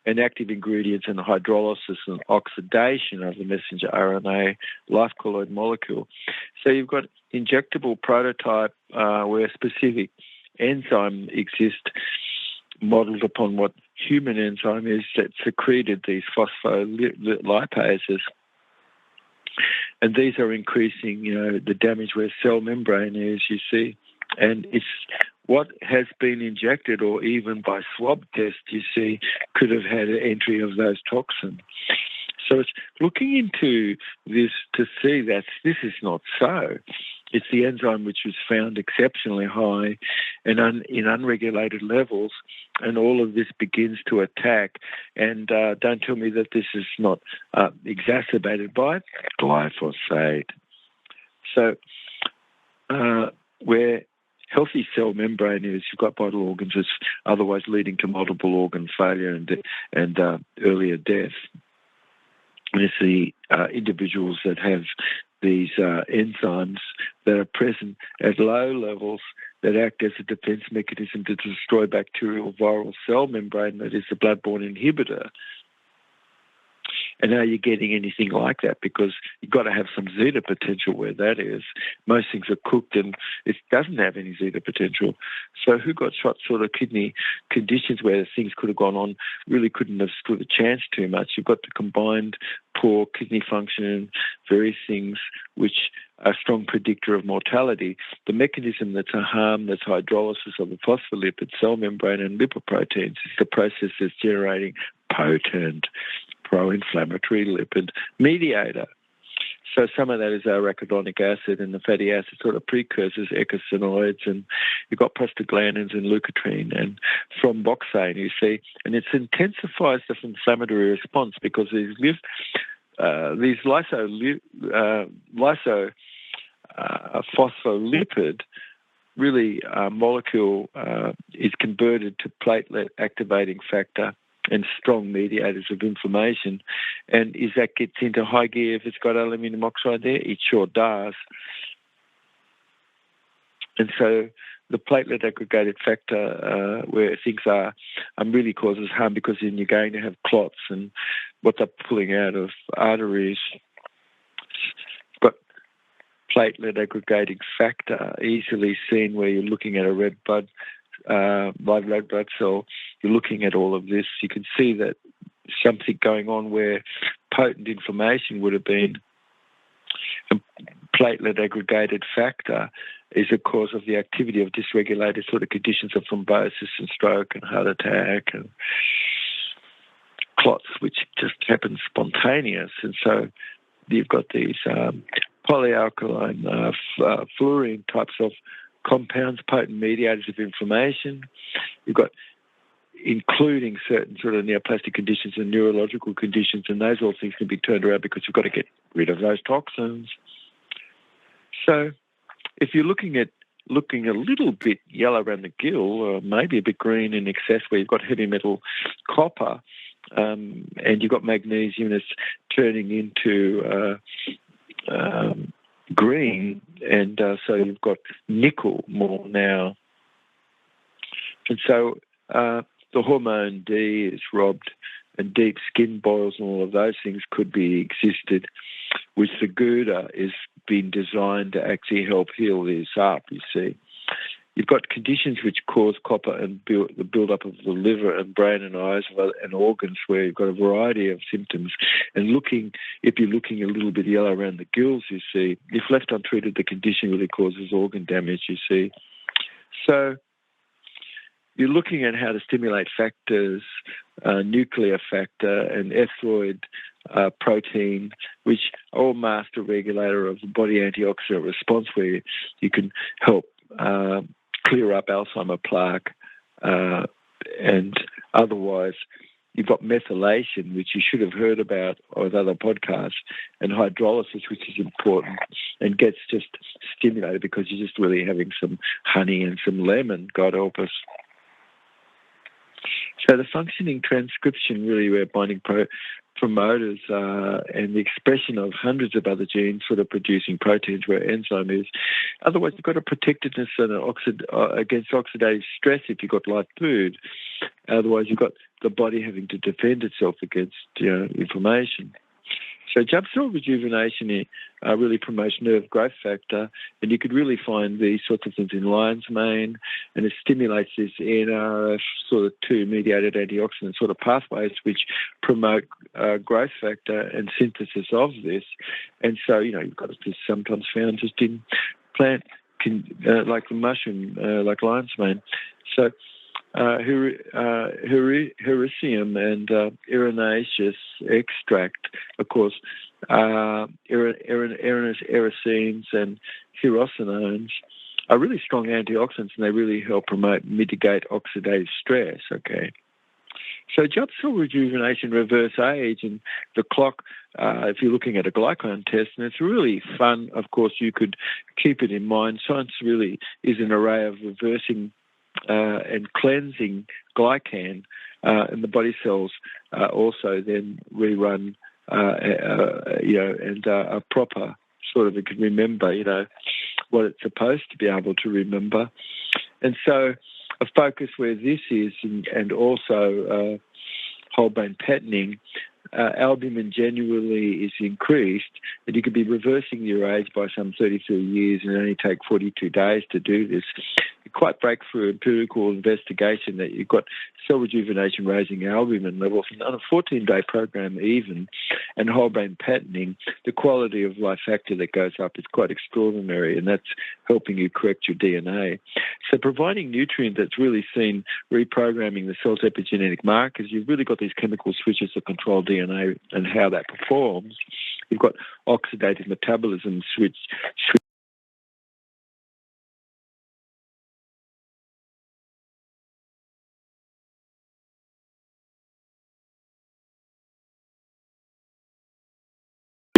and active ingredients and hydrolysis and oxidation of the messenger RNA life colloid molecule. So you've got injectable prototype where specific enzyme exists modelled upon what human enzyme is that secreted these phospholipases. And these are increasing, the damage where cell membrane is, you see. And it's what has been injected or even by swab test, you see, could have had an entry of those toxins. So it's looking into this to see that this is not so. It's the enzyme which was found exceptionally high and in unregulated levels, and all of this begins to attack. And don't tell me that this is not exacerbated by glyphosate. So where healthy cell membrane is, you've got vital organs, it's otherwise leading to multiple organ failure and earlier death. And it's the individuals that have these enzymes that are present at low levels that act as a defense mechanism to destroy bacterial viral cell membrane, that is the blood-borne inhibitor. And are you getting anything like that? Because you've got to have some zeta potential where that is. Most things are cooked and it doesn't have any zeta potential. So who got shot sort of kidney conditions where things could have gone on really couldn't have stood a chance too much. You've got the combined poor kidney function and various things which are a strong predictor of mortality. The mechanism that's a harm, that's hydrolysis of the phospholipid cell membrane and lipoproteins, is the process that's generating potent pro-inflammatory lipid mediator. So some of that is arachidonic acid and the fatty acid sort of precursors, eicosanoids, and you've got prostaglandins and leukotriene and thromboxane, you see, and it intensifies the inflammatory response because these lysophospholipid really molecule is converted to platelet activating factor and strong mediators of inflammation. And is that gets into high gear if it's got aluminium oxide there? It sure does. And so the platelet aggregated factor where things are really causes harm because then you're going to have clots and what they're pulling out of arteries. But platelet aggregating factor easily seen where you're looking at a red blood cell, you're looking at all of this, you can see that something going on where potent inflammation would have been. And platelet aggregated factor is a cause of the activity of dysregulated sort of conditions of thrombosis and stroke and heart attack and clots, which just happen spontaneous. And so you've got these polyalkaline fluorine types of compounds, potent mediators of inflammation. You've got including certain sort of neoplastic conditions and neurological conditions, and those all things can be turned around because you've got to get rid of those toxins. So if you're looking a little bit yellow around the gill, or maybe a bit green in excess where you've got heavy metal copper, and you've got magnesium that's turning into green, and so you've got nickel more now. And so the hormone D is robbed, and deep skin boils and all of those things could be existed, which the Gouda is being designed to actually help heal this up, you see. You've got conditions which cause copper and the build-up of the liver and brain and eyes and organs where you've got a variety of symptoms. And if you're looking a little bit yellow around the gills, you see, if left untreated, the condition really causes organ damage, you see. So you're looking at how to stimulate factors, nuclear factor and ethroid protein, which are all master regulator of the body antioxidant response where you can help clear up Alzheimer plaque, and otherwise you've got methylation, which you should have heard about with other podcasts, and hydrolysis, which is important and gets just stimulated because you're just really having some honey and some lemon, God help us. So the functioning transcription, really, where binding promoters and the expression of hundreds of other genes sort of producing proteins where enzyme is. Otherwise, you've got a protectiveness and against oxidative stress if you've got live food. Otherwise, you've got the body having to defend itself against inflammation. So jump cell rejuvenation really promotes nerve growth factor, and you could really find these sorts of things in lion's mane, and it stimulates this NRF sort of 2 mediated antioxidant sort of pathways which promote growth factor and synthesis of this. And so, you've got this sometimes found just in plant, like the mushroom, like lion's mane. So Hericium and erinaceous extract, of course, eracines and hirosinones are really strong antioxidants, and they really help mitigate oxidative stress, okay? So jump cell rejuvenation, reverse age, and the clock, if you're looking at a glycan test, and it's really fun, of course, you could keep it in mind. Science really is an array of reversing and cleansing glycan, and the body cells also then rerun, and are proper, sort of, it can remember, what it's supposed to be able to remember. And so a focus where this is, and also whole brain patterning, albumin generally is increased, and you could be reversing your age by some 33 years and only take 42 days to do this. Quite breakthrough empirical investigation that you've got cell rejuvenation raising albumin levels, and on a 14-day program even, and whole brain patterning, the quality of life factor that goes up is quite extraordinary, and that's helping you correct your DNA. So providing nutrient that's really seen reprogramming the cell's epigenetic markers, you've really got these chemical switches that control DNA and how that performs. You've got oxidative metabolism switch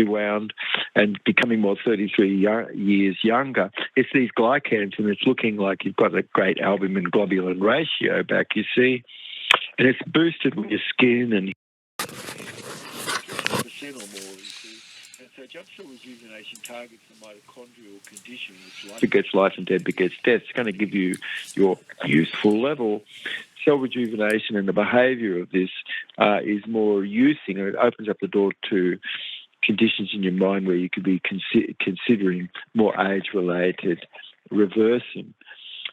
wound and becoming more 33 years younger. It's these glycans, and it's looking like you've got a great albumin globulin ratio back, you see, and it's boosted with your skin and 3% or more, you see. And so jump cell rejuvenation targets the mitochondrial condition, which life begets life and death begets death. It's going to give you your useful level. Cell rejuvenation and the behaviour of this is more using, and it opens up the door to conditions in your mind where you could be considering more age-related reversing.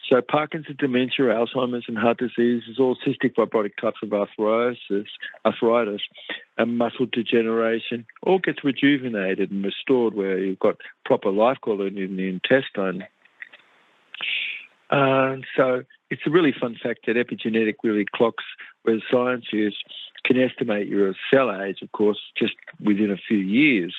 So Parkinson's, dementia, Alzheimer's and heart disease is all cystic fibrotic types of arthritis and muscle degeneration all gets rejuvenated and restored where you've got proper life quality in the intestine. So it's a really fun fact that epigenetic really clocks where science is, can estimate your cell age, of course, just within a few years.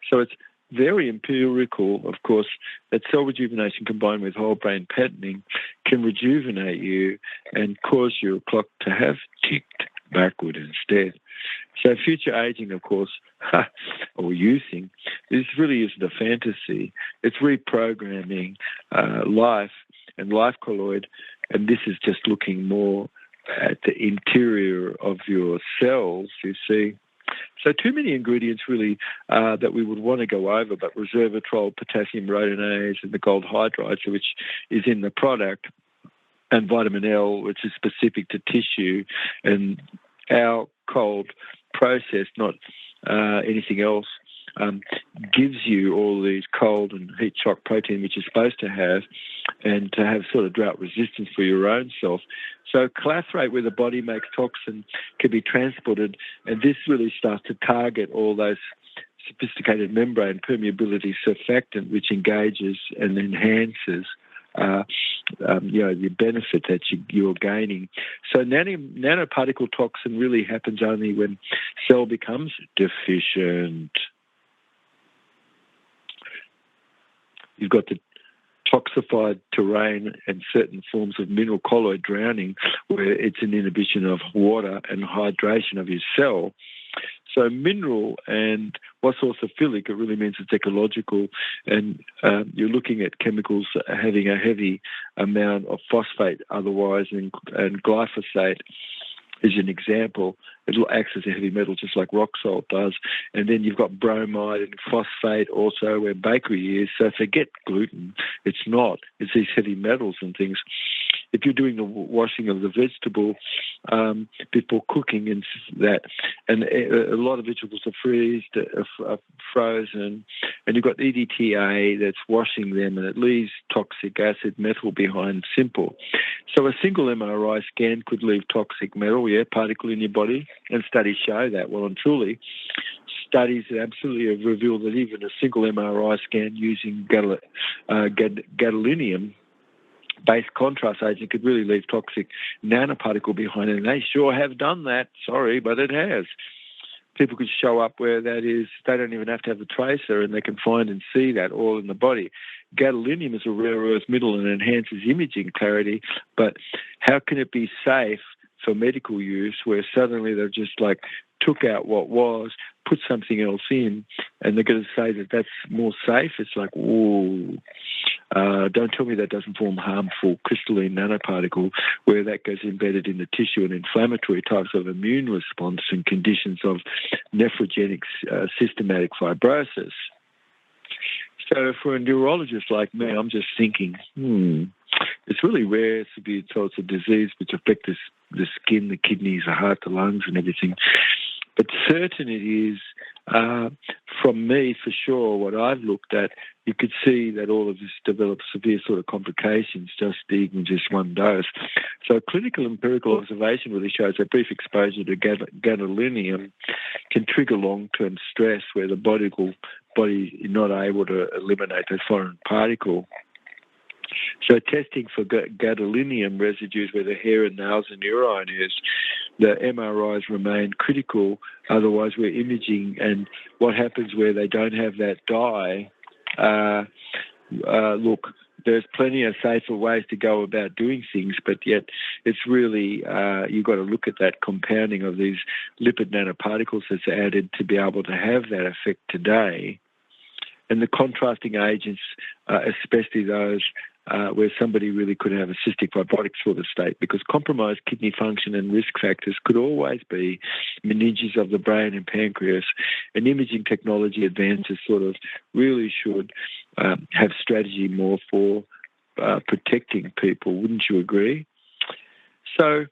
So it's very empirical, of course, that cell rejuvenation combined with whole brain patterning can rejuvenate you and cause your clock to have ticked backward instead. So future aging, of course, or youthing, this really isn't a fantasy. It's reprogramming life and life colloid, and this is just looking more at the interior of your cells, you see. So too many ingredients really that we would want to go over, but resveratrol, potassium rhodonase, and the gold hydride, which is in the product, and vitamin L, which is specific to tissue, and our cold process, not anything else, gives you all these cold and heat shock protein, which you're supposed to have, and to have sort of drought resistance for your own self. So clathrate, where the body makes toxin, can be transported, and this really starts to target all those sophisticated membrane permeability surfactant, which engages and enhances the benefit that you're gaining. So nanoparticle toxin really happens only when cell becomes deficient. You've got the toxified terrain and certain forms of mineral colloid drowning, where it's an inhibition of water and hydration of your cell. So mineral, and what's orthophilic, it really means it's ecological, and you're looking at chemicals having a heavy amount of phosphate otherwise and glyphosate. is an example. It acts as a heavy metal just like rock salt does. And then you've got bromide and phosphate also where bakery is. So forget gluten. It's not. It's these heavy metals and things. If you're doing the washing of the vegetable before cooking and that, and a lot of vegetables are frozen, and you've got EDTA that's washing them, and it leaves toxic acid metal behind simple. So a single MRI scan could leave toxic metal, particle in your body, and studies show that well and truly. Studies that absolutely have revealed that even a single MRI scan using gadolinium based contrast agent could really leave toxic nanoparticle behind, and they sure have done that. Sorry, but it has. People could show up where that is. They don't even have to have a tracer, and they can find and see that all in the body. Gadolinium is a rare earth metal and enhances imaging clarity, but how can it be safe for medical use where suddenly they've just like took out what was, put something else in, and they're going to say that that's more safe? It's like, whoa. Don't tell me that doesn't form harmful crystalline nanoparticle where that goes embedded in the tissue and inflammatory types of immune response and conditions of nephrogenic systematic fibrosis. So for a neurologist like me, I'm just thinking, it's really rare severe sorts of disease which affect the skin, the kidneys, the heart, the lungs and everything. But certain it is, from me for sure, what I've looked at, you could see that all of this develops severe sort of complications just even just one dose. So clinical empirical observation really shows that brief exposure to gadolinium can trigger long-term stress where the body is not able to eliminate those foreign particle. So testing for gadolinium residues where the hair and nails and urine is, the MRIs remain critical, otherwise we're imaging, and what happens where they don't have that dye, look, there's plenty of safer ways to go about doing things, but yet it's really, you've got to look at that compounding of these lipid nanoparticles that's added to be able to have that effect today. And the contrasting agents, especially those where somebody really could have a cystic fibrotic sort of state, because compromised kidney function and risk factors could always be meninges of the brain and pancreas. And imaging technology advances sort of really should have strategy more for protecting people. Wouldn't you agree? So,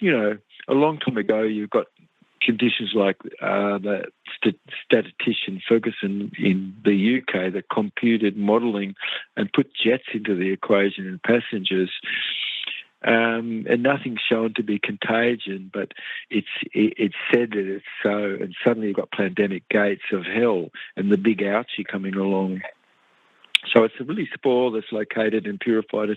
a long time ago, you've got conditions like the statistician Ferguson in the UK that computed modelling and put jets into the equation and passengers, and nothing's shown to be contagion, but it's said that it's so, and suddenly you've got pandemic gates of hell and the big ouchie coming along. So it's a really spore that's located and purified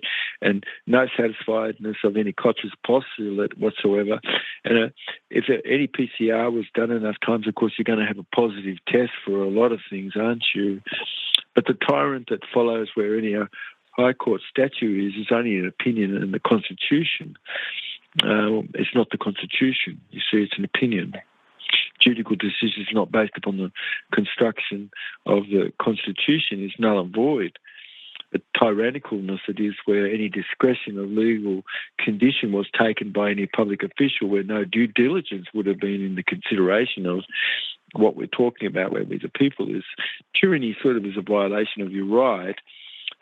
and no satisfiedness of any conscious postulate whatsoever. And if any PCR was done enough times, of course, you're going to have a positive test for a lot of things, aren't you? But the tyrant that follows where any High Court statute is only an opinion in the Constitution. It's not the Constitution. You see, it's an opinion. Judicial decisions not based upon the construction of the Constitution is null and void. The tyrannicalness it is where any discretion of legal condition was taken by any public official where no due diligence would have been in the consideration of what we're talking about, where we the people is. Tyranny sort of is a violation of your right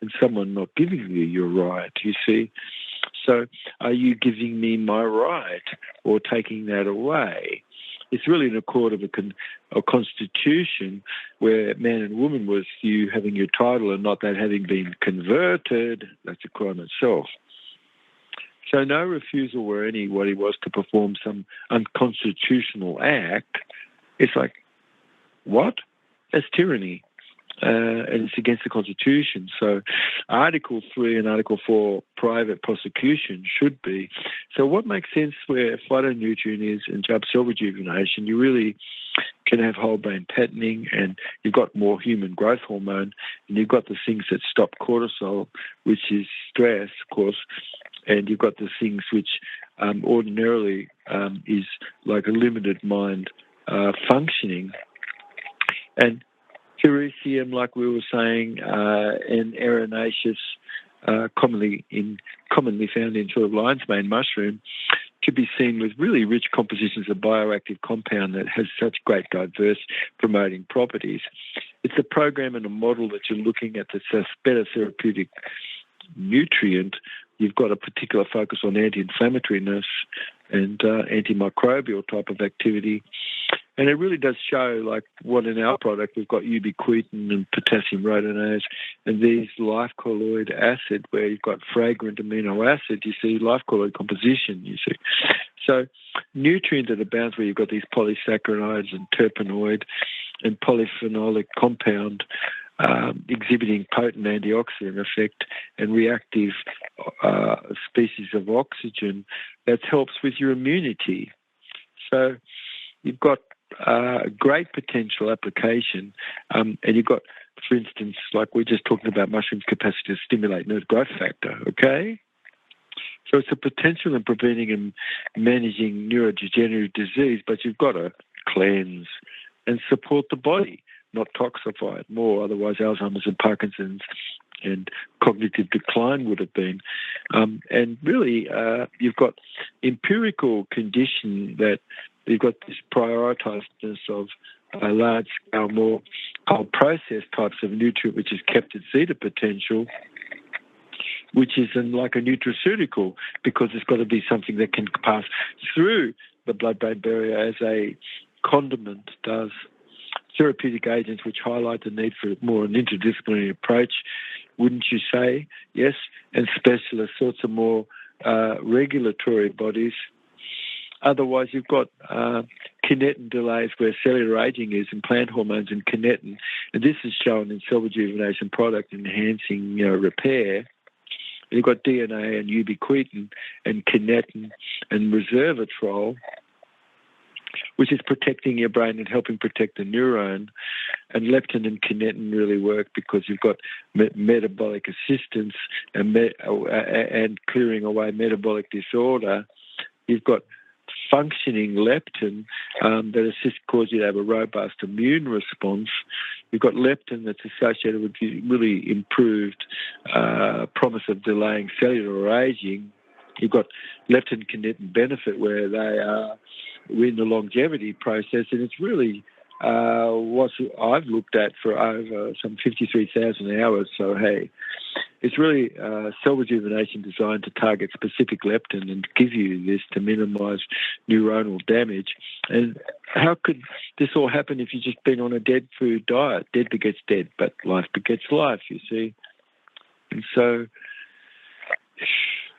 and someone not giving you your right, you see. So are you giving me my right or taking that away? It's really in accord of a constitution where man and woman was you having your title and not that having been converted. That's a crime itself. So no refusal where anybody was to perform some unconstitutional act. It's like, what? That's tyranny. And it's against the Constitution. So Article 3 and Article 4, private prosecution should be. So what makes sense where phytonutrient is and job cell rejuvenation, you really can have whole brain patterning and you've got more human growth hormone and you've got the things that stop cortisol, which is stress, of course, and you've got the things which ordinarily is like a limited mind functioning. And Hericium, like we were saying, and Erinaceous, commonly found in sort of lion's mane mushroom, to be seen with really rich compositions of bioactive compound that has such great diverse promoting properties. It's a program and a model that you're looking at that's a better therapeutic nutrient. You've got a particular focus on anti-inflammatoriness and antimicrobial type of activity. And it really does show, like what in our product, we've got ubiquitin and potassium rhodonase and these life colloid acid, where you've got fragrant amino acid, you see life colloid composition, you see. So nutrients that abound where you've got these polysaccharides and terpenoid and polyphenolic compound exhibiting potent antioxidant effect and reactive species of oxygen that helps with your immunity. So you've got great potential application, and you've got, for instance, like we're just talking about mushrooms' capacity to stimulate nerve growth factor, okay? So it's a potential in preventing and managing neurodegenerative disease, but you've got to cleanse and support the body, not toxify it more, otherwise Alzheimer's and Parkinson's and cognitive decline would have been. And really, you've got empirical condition that you've got this prioritizedness of large-scale, more processed types of nutrient, which is kept at zeta potential, which is like a nutraceutical, because it's got to be something that can pass through the blood-brain barrier as a condiment does. Therapeutic agents which highlight the need for more an interdisciplinary approach, wouldn't you say? Yes, and specialist sorts of more regulatory bodies. Otherwise, you've got kinetin delays where cellular aging is in plant hormones and kinetin, and this is shown in cell rejuvenation product enhancing repair. And you've got DNA and ubiquitin and kinetin and resveratrol, which is protecting your brain and helping protect the neuron. And leptin and kinetin really work because you've got metabolic assistance and clearing away metabolic disorder. You've got functioning leptin that assists cause you to have a robust immune response. You've got leptin that's associated with really improved promise of delaying cellular aging. You've got leptin-kinetin benefit where they are in the longevity process, and it's really what I've looked at for over some 53,000 hours. So, hey, it's really cell rejuvenation designed to target specific leptin and give you this to minimize neuronal damage. And how could this all happen if you've just been on a dead food diet? Dead begets dead, but life begets life, you see. And so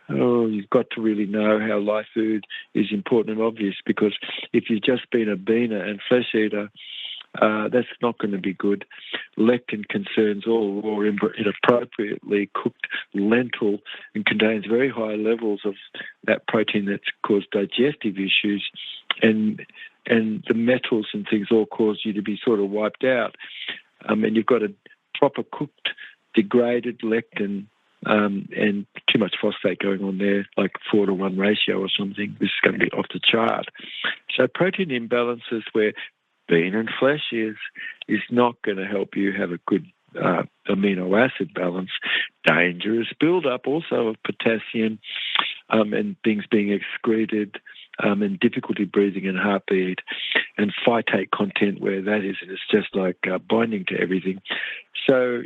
you've got to really know how live food is important and obvious, because if you've just been a beaner and flesh eater, that's not going to be good. Lectin concerns all raw, inappropriately cooked lentil and contains very high levels of that protein that's caused digestive issues, and the metals and things all cause you to be sort of wiped out. And you've got a proper cooked, degraded lectin, and too much phosphate going on there, like 4-to-1 ratio or something. This is going to be off the chart. So protein imbalances where bean and flesh is not going to help you have a good amino acid balance. Dangerous buildup also of potassium and things being excreted, and difficulty breathing and heartbeat, and phytate content where that is, and it's just like binding to everything. So,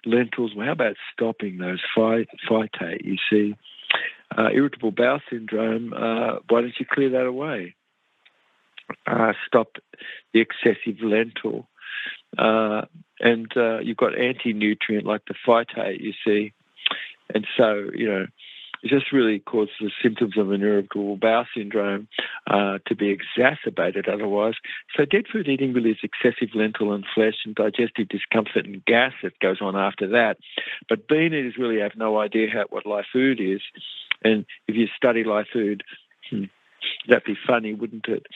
lentils, well, how about stopping those phytate, you see? Irritable bowel syndrome, why don't you clear that away? Stop the excessive lentil. And you've got anti-nutrient like the phytate, you see. And so, it just really causes the symptoms of an irritable bowel syndrome to be exacerbated otherwise. So dead food eating really is excessive lentil and flesh and digestive discomfort and gas that goes on after that. But bean eaters really have no idea what live food is. And if you study live food, that'd be funny, wouldn't it?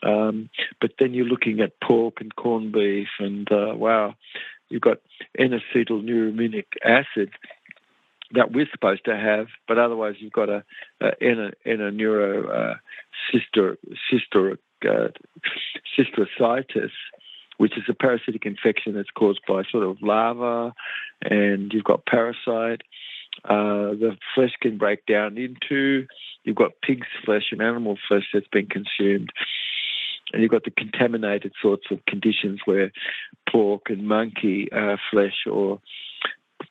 But then you're looking at pork and corned beef and, wow, you've got N-acetyl-neuramic acid that we're supposed to have, but otherwise you've got a cystitis, which is a parasitic infection that's caused by sort of larva, and you've got parasite, The flesh can break down into, you've got pig's flesh and animal flesh that's been consumed, and you've got the contaminated sorts of conditions where pork and monkey flesh or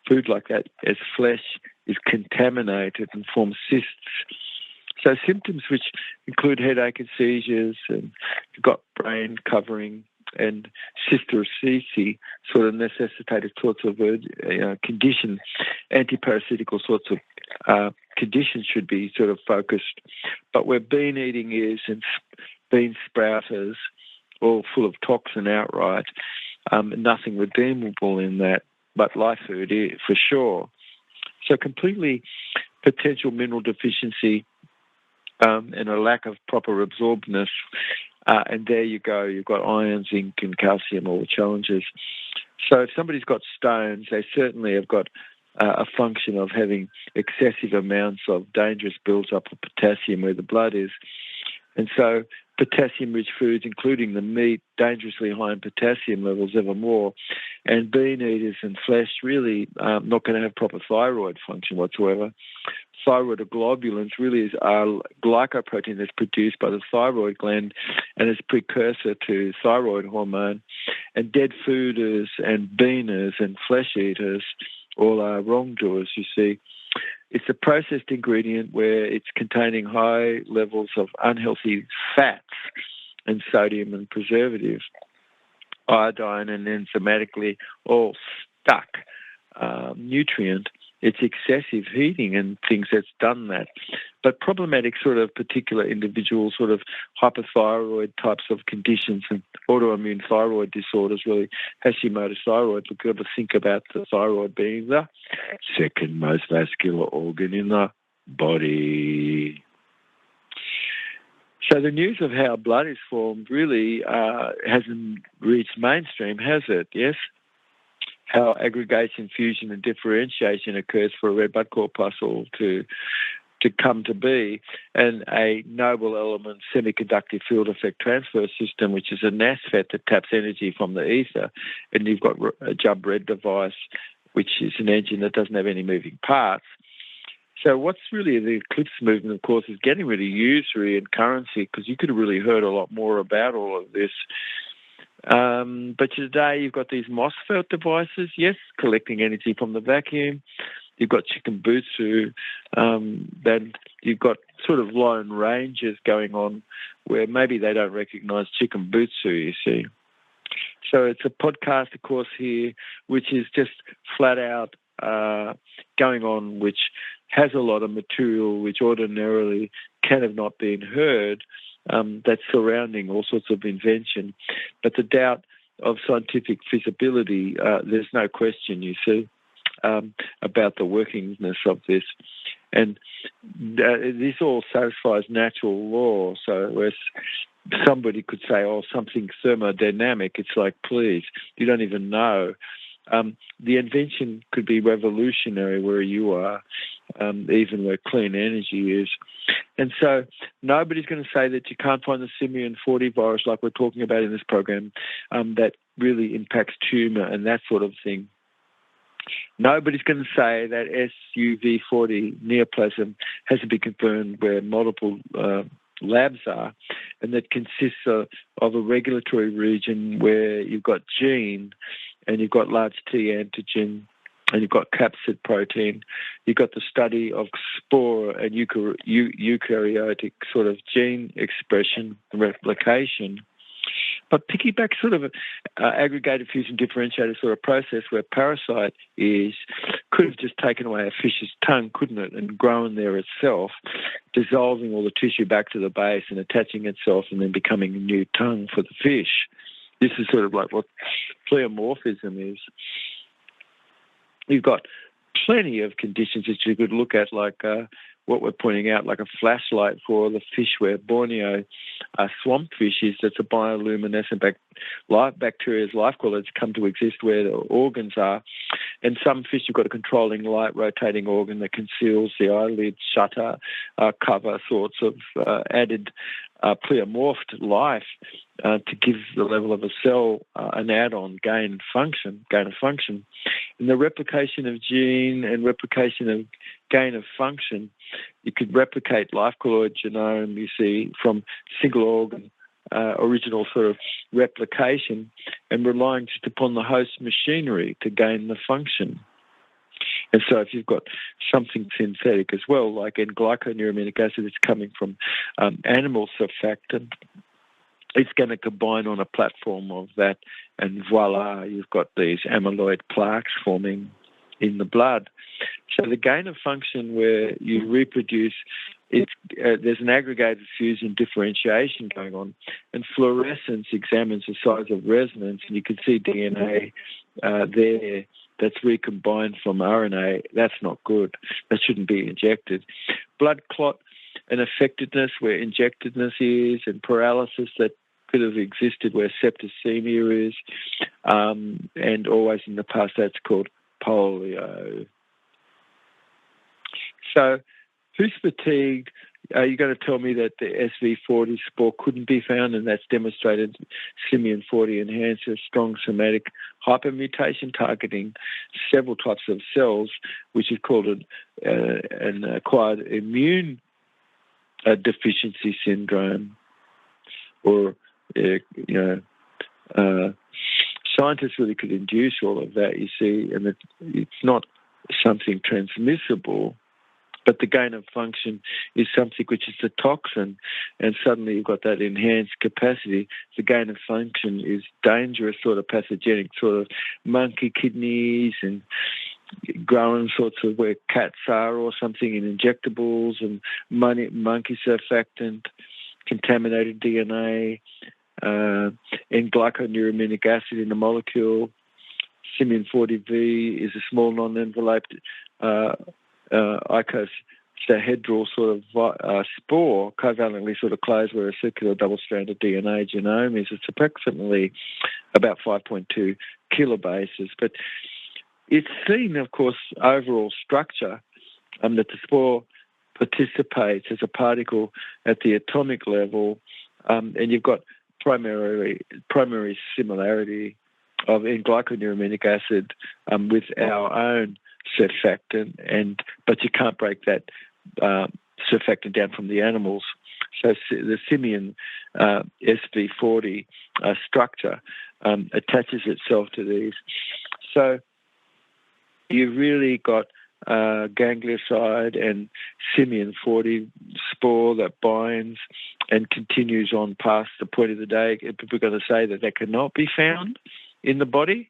food like that as flesh is contaminated and forms cysts. So symptoms which include headache and seizures, and you've got brain covering and cystoscopy, sort of necessitated sorts of conditions, antiparasitical sorts of conditions should be sort of focused. But where bean eating is, and bean sprouters, all full of toxin outright, nothing redeemable in that, but live food is, for sure. So completely potential mineral deficiency and a lack of proper absorbedness. And there you go, you've got iron, zinc and calcium, all the challenges. So if somebody's got stones, they certainly have got a function of having excessive amounts of dangerous build-up of potassium where the blood is. And so potassium-rich foods, including the meat, dangerously high in potassium levels evermore. And bean eaters and flesh really not going to have proper thyroid function whatsoever. Thyroid globulins really is a glycoprotein that's produced by the thyroid gland and is precursor to thyroid hormone. And dead fooders and beaners and flesh eaters all are wrongdoers, you see. It's a processed ingredient where it's containing high levels of unhealthy fats and sodium and preservatives, iodine and enzymatically all stuck nutrient. It's excessive heating and things that's done that. But problematic sort of particular individual sort of hypothyroid types of conditions and autoimmune thyroid disorders, really Hashimoto's thyroid, we've got to think about the thyroid being the second most vascular organ in the body. So the news of how blood is formed really hasn't reached mainstream, has it? Yes? How aggregation, fusion and differentiation occurs for a red blood corpuscle to come to be, and a noble element semiconductive field effect transfer system, which is a NASFET that taps energy from the ether, and you've got a jump red device, which is an engine that doesn't have any moving parts. So what's really the Eclipse movement, of course, is getting rid of usury and currency, because you could have really heard a lot more about all of this. But today you've got these MOSFET devices, yes, collecting energy from the vacuum. You've got Chikunbutsu, then you've got sort of lone rangers going on where maybe they don't recognise Chikunbutsu, you see. So it's a podcast, of course, here, which is just flat out going on, which has a lot of material which ordinarily can have not been heard, that's surrounding all sorts of invention. But the doubt of scientific feasibility, there's no question, you see, about the workingness of this. And this all satisfies natural law. So whereas somebody could say, oh, something's thermodynamic, it's like, please, you don't even know. The invention could be revolutionary where you are, even where clean energy is. And so nobody's going to say that you can't find the Simian 40 virus like we're talking about in this program that really impacts tumour and that sort of thing. Nobody's going to say that SUV40 neoplasm hasn't been confirmed where multiple labs are, and that consists of a regulatory region where you've got gene and you've got large T antigen and you've got capsid protein. You've got the study of spore and eukaryotic sort of gene expression and replication. But piggyback sort of aggregated fusion differentiated sort of process where parasite is could have just taken away a fish's tongue, couldn't it, and grown there itself, dissolving all the tissue back to the base and attaching itself and then becoming a new tongue for the fish. This is sort of like what pleomorphism is. You've got plenty of conditions that you could look at, like what we're pointing out, like a flashlight for the fish where Borneo swamp fish is. That's a bioluminescent bacteria's life qualities come to exist where the organs are. And some fish have got a controlling light rotating organ that conceals the eyelid shutter, cover sorts of added pleomorphed life to give the level of a cell an add-on gain of function. In the replication of gene and replication of gain of function, you could replicate life colloid genome, you see, from single organ original sort of replication and relying just upon the host machinery to gain the function. And so if you've got something synthetic as well, like in glyconeurominic acid, it's coming from animal surfactant, it's going to combine on a platform of that, and voila, you've got these amyloid plaques forming in the blood. So the gain of function where you reproduce, there's an aggregated fusion differentiation going on, and fluorescence examines the size of resonance, and you can see DNA there that's recombined from RNA. That's not good. That shouldn't be injected. Blood clot and affectedness where injectedness is, and paralysis that could have existed where septicemia is, and always in the past that's called polio. So who's fatigued? Are you going to tell me that the SV40 spore couldn't be found, and that's demonstrated Simian 40 enhances strong somatic hypermutation targeting several types of cells, which is called an acquired immune deficiency syndrome, or scientists really could induce all of that, you see, and it's not something transmissible. But the gain of function is something which is a toxin, and suddenly you've got that enhanced capacity. The gain of function is dangerous, sort of pathogenic, sort of monkey kidneys and growing sorts of where cats are or something in injectables, and monkey surfactant, contaminated DNA, and glyconeurominic acid in the molecule. Simian 40V is a small non-enveloped icosahedral sort of spore, covalently sort of closed where a circular double-stranded DNA genome is. It's approximately about 5.2 kilobases. But it's seen, of course, overall structure that the spore participates as a particle at the atomic level, and you've got primary similarity in glyconeurominic acid with our own surfactant, but you can't break that surfactant down from the animals. So the simian SV40 structure attaches itself to these. So you've really got ganglioside and simian 40 spore that binds and continues on past the point of the day. People are going to say that cannot be found in the body.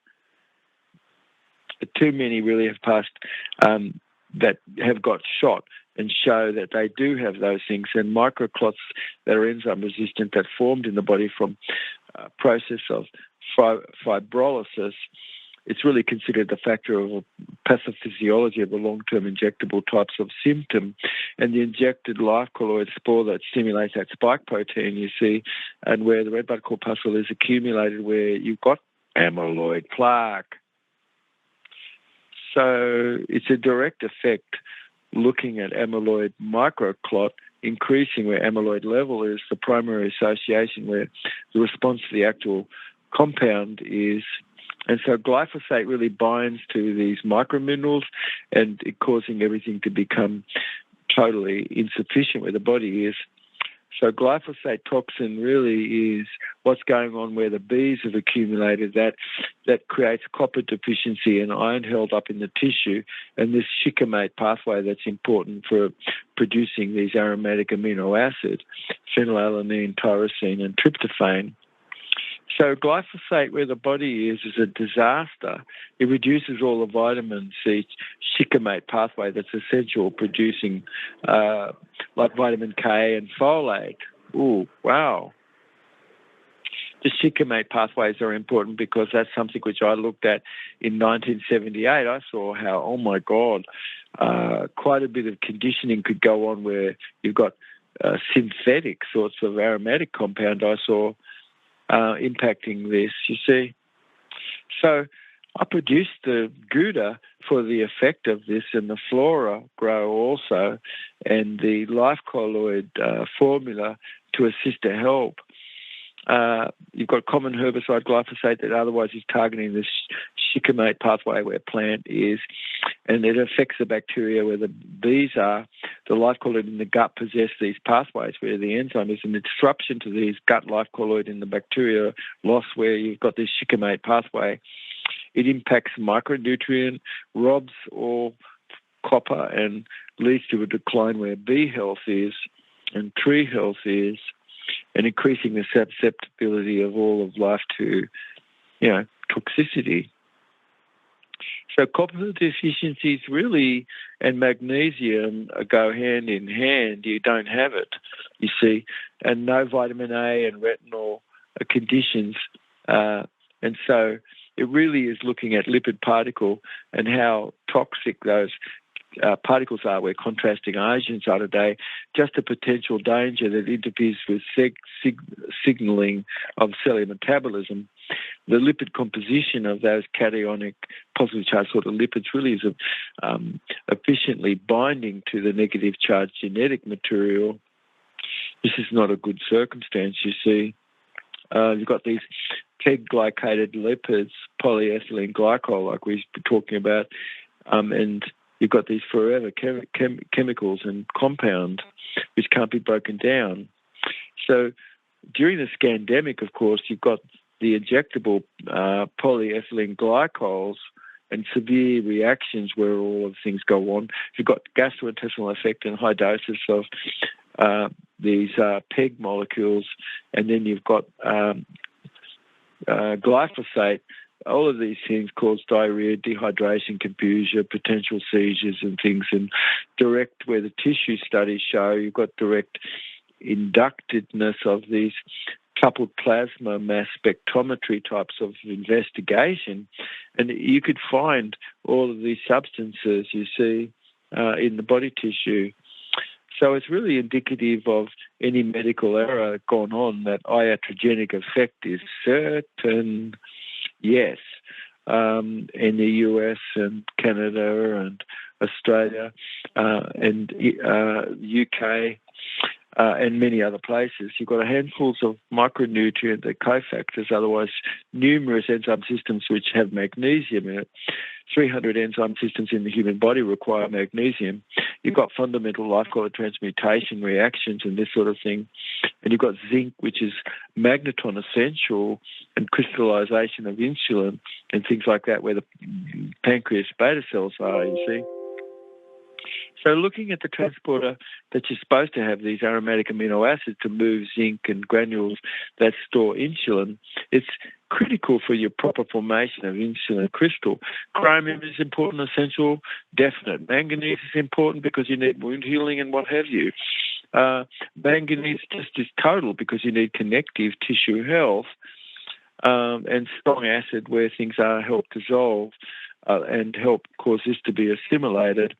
Too many really have passed that have got shot and show that they do have those things, and microclots that are enzyme resistant that formed in the body from a process of fibrolysis. It's really considered a factor of pathophysiology of the long-term injectable types of symptom, and the injected life colloid spore that stimulates that spike protein, you see, and where the red blood corpuscle is accumulated, where you've got amyloid plaque. So it's a direct effect looking at amyloid microclot increasing where amyloid level is the primary association where the response to the actual compound is. And so glyphosate really binds to these microminerals and it causing everything to become totally insufficient where the body is. So glyphosate toxin really is what's going on where the bees have accumulated that creates copper deficiency and iron held up in the tissue, and this shikimate pathway that's important for producing these aromatic amino acids, phenylalanine, tyrosine, and tryptophan. So glyphosate, where the body is a disaster. It reduces all the vitamin C shikimate pathway that's essential producing like vitamin K and folate. Ooh, wow. The shikimate pathways are important because that's something which I looked at in 1978. I saw how, oh my God, quite a bit of conditioning could go on where you've got synthetic sorts of aromatic compound I saw impacting this, you see. So I produced the Gouda for the effect of this, and the flora grow also, and the life colloid formula to assist to help. You've got common herbicide glyphosate that otherwise is targeting this shikimate pathway where plant is, and it affects the bacteria where the bees are. The life colloid in the gut possess these pathways where the enzyme is, and the disruption to these gut life colloid in the bacteria loss where you've got this shikimate pathway. It impacts micronutrient, robs all copper, and leads to a decline where bee health is and tree health is, and increasing the susceptibility of all of life to, toxicity. So copper deficiencies really and magnesium go hand in hand. You don't have it, you see, and no vitamin A and retinal conditions. And so it really is looking at lipid particle and how toxic those particles are where contrasting agents are today, just a potential danger that interferes with signaling of cellular metabolism. The lipid composition of those cationic, positively charged sort of lipids really is efficiently binding to the negative charged genetic material. This is not a good circumstance, you see. You've got these PEG-glycated lipids, polyethylene glycol, like we've been talking about, and you've got these forever chemicals and compounds which can't be broken down. So during the scandemic, of course, you've got the injectable polyethylene glycols and severe reactions where all of things go on. You've got gastrointestinal effect and high doses of these PEG molecules, and then you've got glyphosate. All of these things cause diarrhea, dehydration, confusion, potential seizures and things. And direct, where the tissue studies show, you've got direct inductedness of these coupled plasma mass spectrometry types of investigation. And you could find all of these substances, you see, in the body tissue. So it's really indicative of any medical error gone on. That iatrogenic effect is certain. Yes, in the US and Canada and Australia and UK and many other places. You've got a handfuls of micronutrient, the cofactors, otherwise numerous enzyme systems which have magnesium in it. 300 enzyme systems in the human body require magnesium. You've got fundamental life colloid transmutation reactions and this sort of thing. And you've got zinc, which is magneton essential, and crystallization of insulin and things like that, where the pancreas beta cells are, you see. So looking at the transporter that you're supposed to have, these aromatic amino acids to move zinc and granules that store insulin, it's critical for your proper formation of insulin crystal. Chromium is important, essential, definite. Manganese is important because you need wound healing and what have you. Manganese just is total because you need connective tissue health, and strong acid where things are help dissolve and help cause this to be assimilated,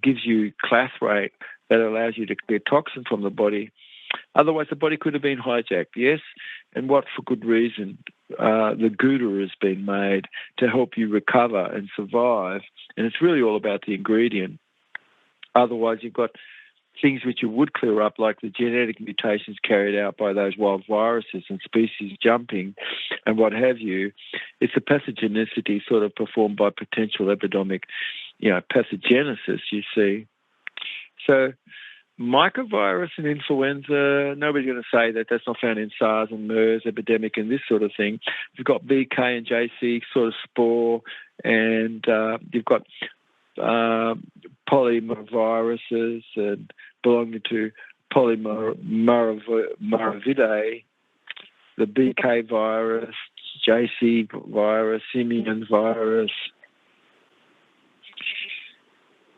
gives you clath rate that allows you to clear toxin from the body. Otherwise, the body could have been hijacked, yes, and what for good reason. The Gouda has been made to help you recover and survive, and it's really all about the ingredient. Otherwise, you've got things which you would clear up, like the genetic mutations carried out by those wild viruses and species jumping and what have you. It's a pathogenicity sort of performed by potential epidemic, pathogenesis, you see. So microvirus and influenza, nobody's going to say that that's not found in SARS and MERS epidemic and this sort of thing. You've got BK and JC sort of spore, and you've got polymoviruses and belonging to Polymaravidae, the BK virus, JC virus, simian virus.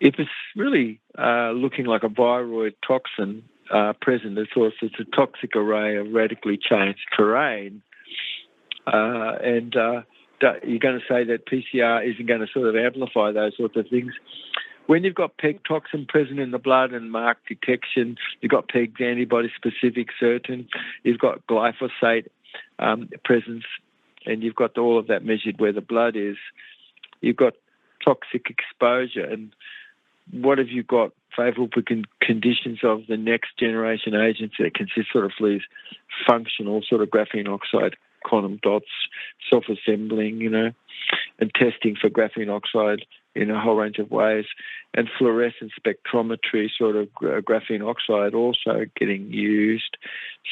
If it's really looking like a viroid toxin present, of course, it's a toxic array of radically changed terrain. And you're going to say that PCR isn't going to sort of amplify those sorts of things. When you've got PEG toxin present in the blood and marked detection, you've got PEG antibody-specific certain, you've got glyphosate presence, and you've got all of that measured where the blood is. You've got toxic exposure. And what have you got favourable conditions of the next generation agents that consist sort of these functional sort of graphene oxide quantum dots, self-assembling, and testing for graphene oxide in a whole range of ways, and fluorescent spectrometry sort of graphene oxide also getting used.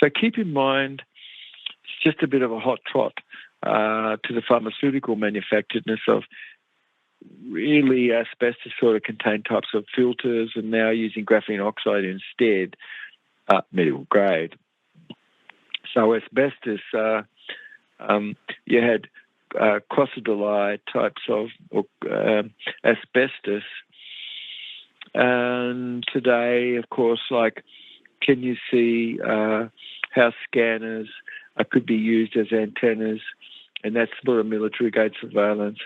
So keep in mind, it's just a bit of a hot trot to the pharmaceutical manufacturedness of really asbestos sort of contained types of filters, and now using graphene oxide instead, medical grade. So asbestos, you had crossodolite types of asbestos, and today, of course, can you see how scanners could be used as antennas, and that's sort of military grade surveillance,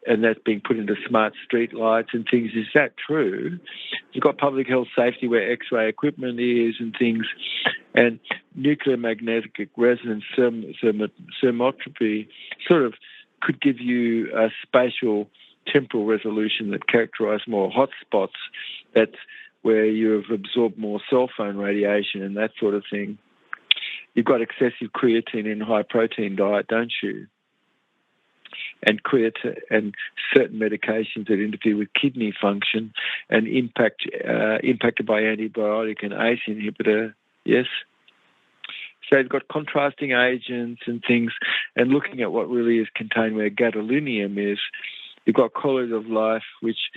and that's being put into smart street lights and things. Is that true? You've got public health safety where X-ray equipment is and things, and nuclear magnetic resonance thermography sort of could give you a spatial temporal resolution that characterise more hotspots. That's where you have absorbed more cell phone radiation and that sort of thing. You've got excessive creatine in high protein diet, don't you? And creatine and certain medications that interfere with kidney function and impacted by antibiotic and ACE inhibitor. Yes. So you've got contrasting agents and things, and looking at what really is contained where gadolinium is. You've got colloid of life, which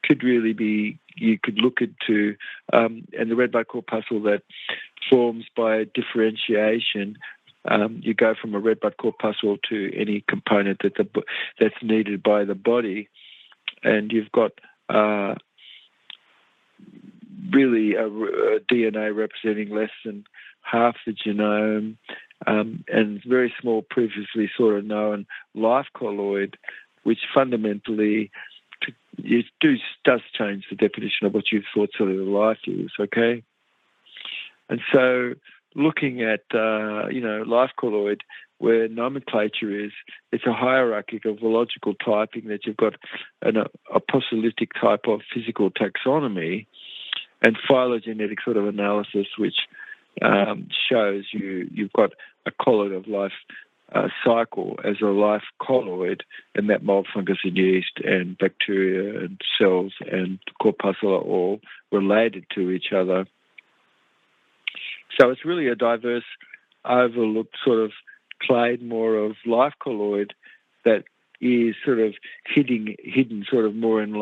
could really be, you could look into, and the red blood corpuscle that forms by differentiation. You go from a red blood corpuscle to any component that's needed by the body, and you've got really a DNA representing less than half the genome, and very small, previously sort of known life colloid, which fundamentally does change the definition of what you thought cellular life is. Okay, and so looking at life colloid, where nomenclature is, it's a hierarchy of logical typing that you've got a apostolytic type of physical taxonomy and phylogenetic sort of analysis, which shows you've got a colloid of life cycle as a life colloid, and that mold, fungus, and yeast and bacteria and cells and corpuscle are all related to each other. So it's really a diverse, overlooked sort of clade more of life colloid that is sort of hidden sort of more in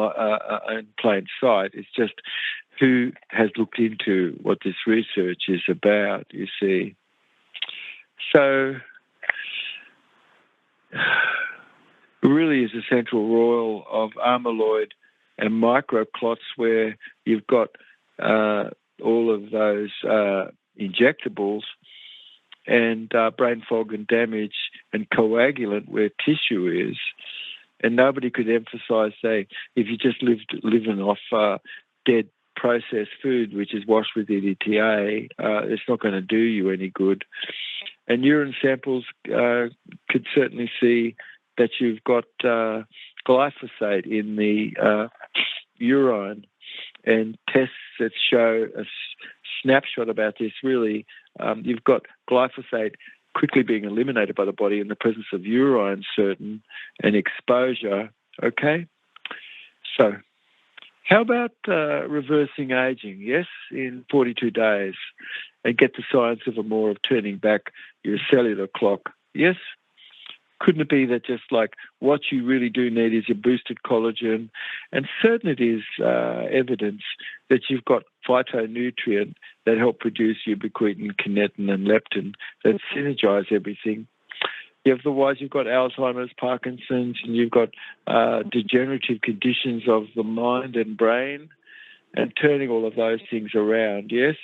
plain sight. It's just who has looked into what this research is about, you see. So it really is a central role of amyloid and microclots where you've got all of those injectables and brain fog and damage and coagulant where tissue is. And nobody could emphasise, say, if you just living off dead processed food, which is washed with EDTA, it's not going to do you any good. And urine samples could certainly see that you've got glyphosate in the urine, and tests that show a snapshot about this really, you've got glyphosate quickly being eliminated by the body in the presence of urine certain and exposure. Okay? So how about reversing aging? Yes, in 42 days, and get the science of turning back your cellular clock. Yes? Couldn't it be that just like what you really do need is your boosted collagen? And certain it is evidence that you've got phytonutrient that help produce ubiquitin, kinetin, and leptin that synergize everything. Otherwise, you've got Alzheimer's, Parkinson's, and you've got degenerative conditions of the mind and brain, and turning all of those things around, yes?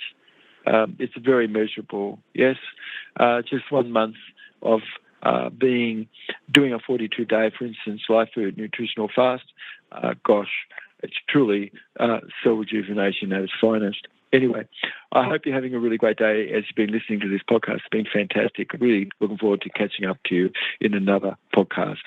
It's very measurable, yes? Just 1 month of doing a 42-day, for instance, live food nutritional fast, it's truly cell rejuvenation at its finest. Anyway, I hope you're having a really great day as you've been listening to this podcast. It's been fantastic. Really looking forward to catching up to you in another podcast.